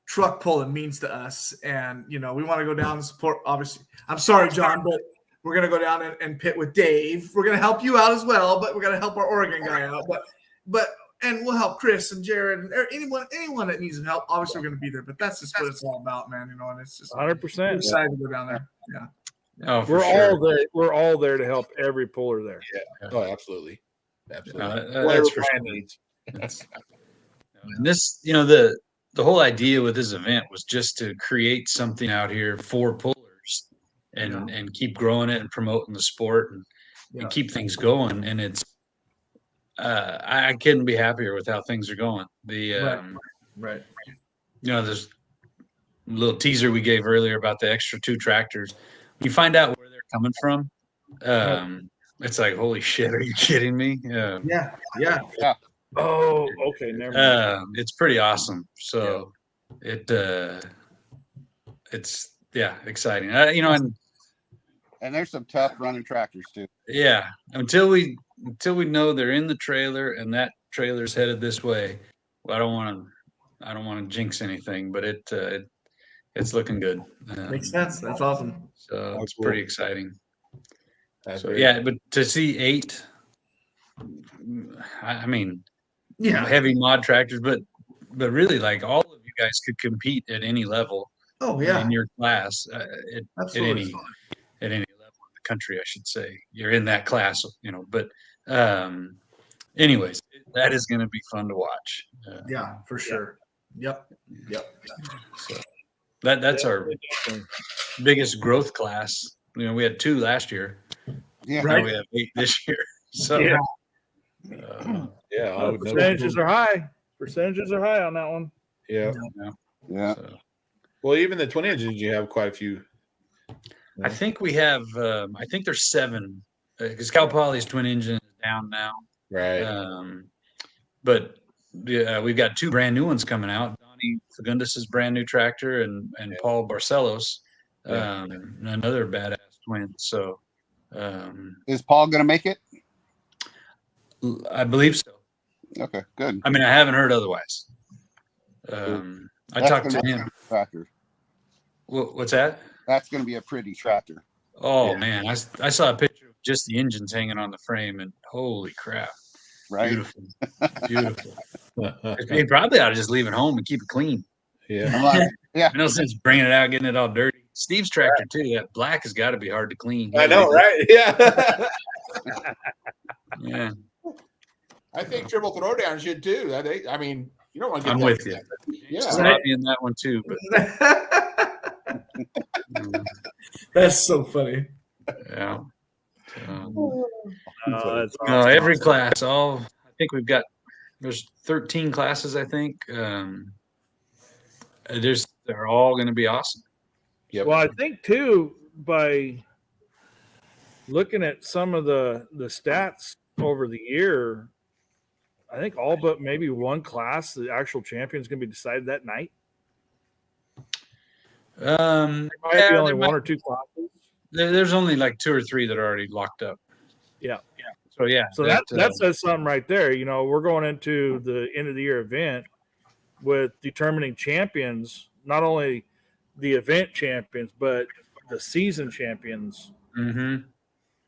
truck pulling means to us. And, we want to go down and support, obviously. I'm sorry, John, but we're going to go down and pit with Dave. We're going to help you out as well, but we're going to help our Oregon guy out. And we'll help Chris and Jared and anyone that needs some help. Obviously, we're going to be there, but that's just what it's all about, man. And it's just 100%. Excited to go down there. Yeah. Oh, all there. We're all there to help every puller there. Yeah. Oh, absolutely. Absolutely. That's for sure. And this, the whole idea with this event was just to create something out here for pullers and keep growing it and promoting the sport and keep things going. And it's, I couldn't be happier with how things are going. Right. There's a little teaser we gave earlier about the extra 2 tractors. You find out where they're coming from. It's like, holy shit, are you kidding me? Yeah. Oh, okay. Never mind. It's pretty awesome. So it's exciting. And there's some tough running tractors too. Yeah. Until we know they're in the trailer and that trailer's headed this way. Well, I don't want to jinx anything, but it's looking good. Makes sense. That's awesome. So it's pretty exciting. That's but to see 8, I mean, heavy mod tractors, but really, like, all of you guys could compete at any level. Oh yeah, in your class, at any level in the country, I should say. You're in that class, But anyways, that is going to be fun to watch. Yeah, for sure. Yep. So that's our biggest growth class. We had 2 last year. Yeah. Now we have 8 this year. So Yeah. I would know. Percentages are high. Percentages are high on that one. Yeah. Yeah. so. Well, even the twin engines, you have quite a few. I think we have. I think there's 7 because Cal Poly's twin engine is down now. Right. But we've got 2 brand new ones coming out. Donnie Fagundes' brand new tractor and Paul Barcelos, another badass twin. So, is Paul going to make it? I believe so. Okay, good. I mean, I haven't heard otherwise. I talked to him. Tractor. What's that? That's going to be a pretty tractor. Oh man, I saw a picture of just the engines hanging on the frame, and holy crap! Right. Beautiful, beautiful. He probably ought to just leave it home and keep it clean. Yeah. Yeah. No sense bringing it out, getting it all dirty. Steve's tractor too. That black has got to be hard to clean. I know, right? Yeah. Yeah. I think triple throwdown should too. I mean, you don't want to get. I'm that- with you. Yeah. Sloppy in that one too, but That's so funny. yeah. That's Every class, I think there's 13 classes, I think. They're all going to be awesome. Yep. Well, I think too, by looking at some of the stats over the year, I think all but maybe one class, the actual champion is going to be decided that night. There might be only one or two classes. There's only like 2 or 3 that are already locked up. Yeah. So yeah. So that says something right there. You know, we're going into the end of the year event with determining champions, not only the event champions, but the season champions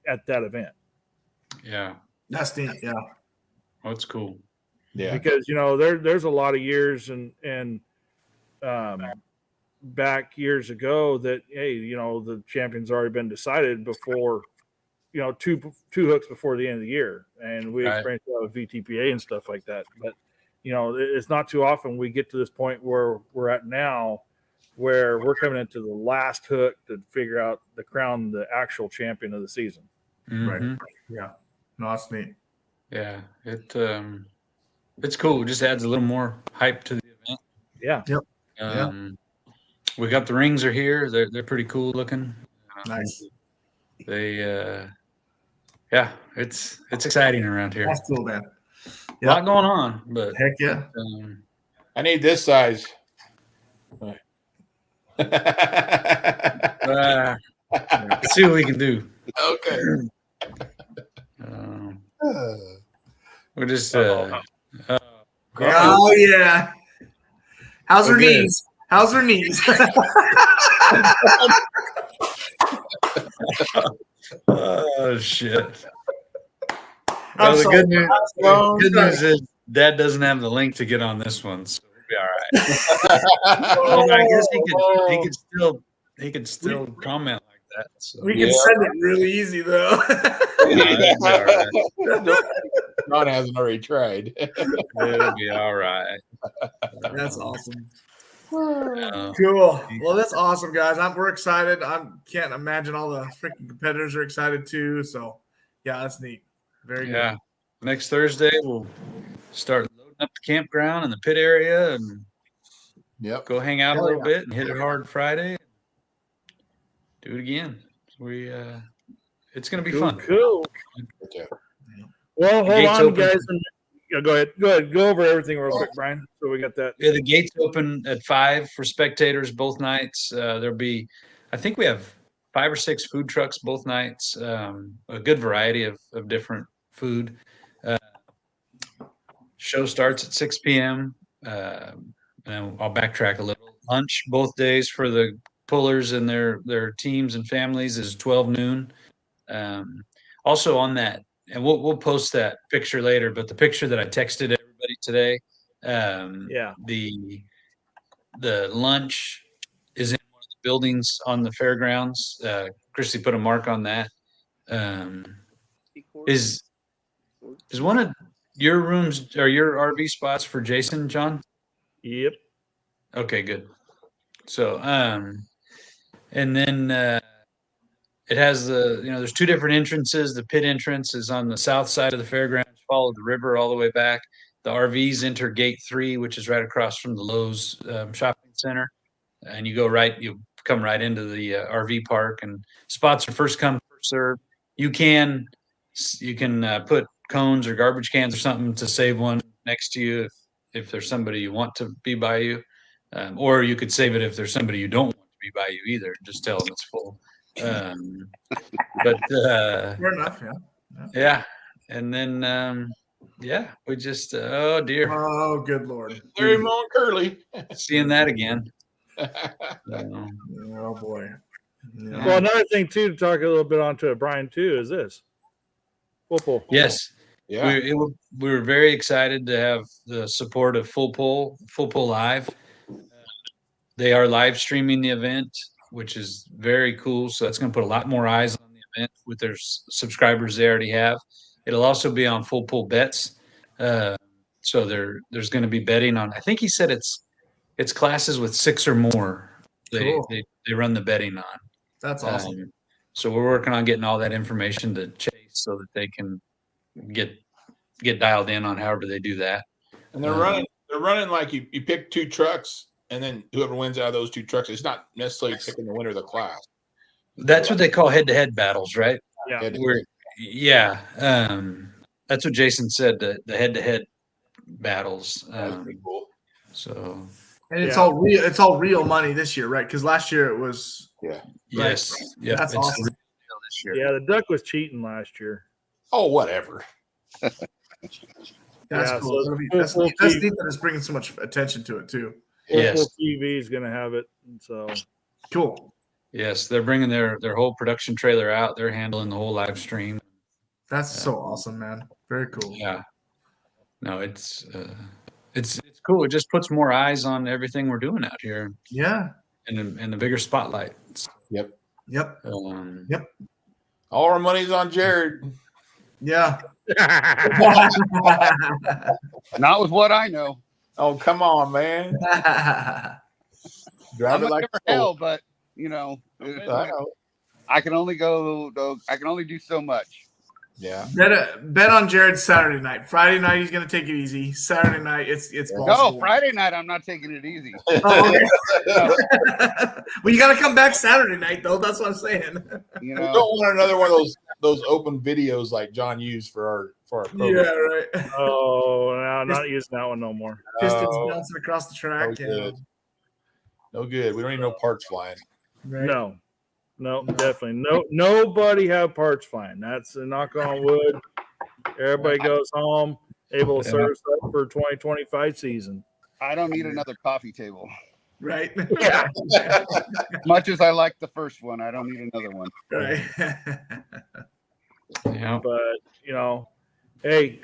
at that event. Yeah. That's neat. Yeah. Oh, it's cool. Yeah. Because, you know, there's a lot of years and back years ago that, hey, you know, the champion's already been decided before, you know, two hooks before the end of the year. And we experienced that with VTPA and stuff like that. But, you know, it's not too often we get to this point where we're at now, where we're coming into the last hook to figure out the crown, the actual champion of the season. Right. Yeah. No, that's neat. Yeah. It's cool. It just adds a little more hype to the event. Yeah. Yep. We got the rings are here. They're pretty cool looking. Nice. They it's exciting around here. That's cool, man. A lot going on, but Heck yeah. I need this size. Let's see what we can do. Okay. We're just Oh yeah. How's her knees? How's her knees? Oh shit. I'm Well, the sorry. good news is Dad doesn't have the link to get on this one, so we'll be all right. Well, I guess he could still comment like that. So. We can send it really easy though. Ron hasn't already tried. It'll be all right. That's awesome. Yeah. Cool. Well, that's awesome, guys. We're excited. I can't imagine all the freaking competitors are excited too. So, yeah, that's neat. Very good. Yeah. Next Thursday, we'll start loading up the campground and the pit area and go hang out a little bit and hit it hard Friday. Do it again. It's going to be fun. Cool. Well, hold on, guys. Go ahead. Go over everything real quick, Brian. So we got that. Yeah, the gates open at 5 for spectators both nights. There'll be, I think we have 5 or 6 food trucks both nights. A good variety of different food. Show starts at 6 p.m. And I'll backtrack a little. Lunch both days for the pullers and their teams and families is 12 noon. Also on that, and we'll post that picture later, but the picture that I texted everybody today, the lunch is in one of the buildings on the fairgrounds. Christy put a mark on that. Is one of your rooms or your RV spots for Jason, John? Yep. Okay, good. So, and then it has there's two different entrances. The pit entrance is on the south side of the fairgrounds. Follow the river all the way back. The RVs enter gate 3, which is right across from the Lowe's shopping center, and you come right into the RV park. And spots are first come, first serve. You can put cones or garbage cans or something to save one next to you if there's somebody you want to be by you, or you could save it if there's somebody you don't want to be by you either. Just tell them it's full. But fair enough. Yeah, and then we just oh dear, oh good lord, Larry Moe and Curly, seeing that again. Oh boy. Yeah. Well, another thing too to talk a little bit onto it, Brian, too, is this full. Yes. Yeah. We were very excited to have the support of Full Pull Live. They are live streaming the event, which is very cool. So that's going to put a lot more eyes on the event with their subscribers they already have. It'll also be on Full Pull Bets. So there's going to be betting on. I think he said it's classes with 6 or more. They run the betting on. That's awesome. So we're working on getting all that information to Chase so that they can get dialed in on however they do that. And they're running like you pick 2 trucks, and then whoever wins out of those 2 trucks, it's not necessarily picking the winner of the class. That's what they call head-to-head battles, right? Yeah. That's what Jason said, the head-to-head battles. That's pretty cool. So and it's all real money this year, right? Because last year it was yes. Right? Yeah, that's awesome. This year. Yeah, the duck was cheating last year. Oh, whatever. That's cool. So that's neat that it's bringing so much attention to it too. Yes, TV is going to have it. So cool. Yes, they're bringing their whole production trailer out. They're handling the whole live stream. That's so awesome, man. Very cool. Yeah. No, it's cool. It just puts more eyes on everything we're doing out here. Yeah. And the bigger spotlight. Yep. Yep. All our money's on Jared. Yeah. Not with what I know. Oh, come on, man. Drive it like hell, but I can only do so much. Yeah. Bet on Jared Saturday night. Friday night he's gonna take it easy. Saturday night it's no, Friday night I'm not taking it easy. Oh, okay. Well, you gotta come back Saturday night though. That's what I'm saying. We don't want another one of those open videos like John used for our program. Yeah, right. Oh, no, I'm not using that one no more. Pistons bouncing across the track. No good. We don't even know parts flying. Right. No, definitely. Nobody have parts flying. That's a knock on wood. Everybody goes home, able to service up for 2025 season. I don't need another coffee table. Right. Yeah. Much as I like the first one, I don't need another one. Right. Yeah. But hey,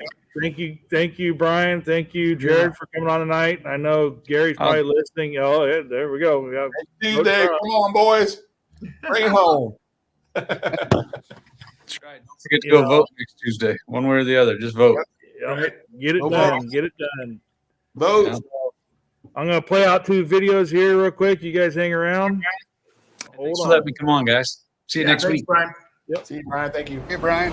thank you, Brian. Thank you, Jared, for coming on tonight. I know Gary's probably listening. Oh, yeah, there we go. We got Tuesday. Come on, boys. Bring it home. That's right. Don't forget to go vote next Tuesday. One way or the other. Just vote. Right. Get it done. Get it done. Vote. Yeah. I'm going to play out 2 videos here real quick. You guys hang around. Thanks for letting me come on, guys. See you next week. Brian. Yep. See you, Brian. Thank you. Hey, Brian.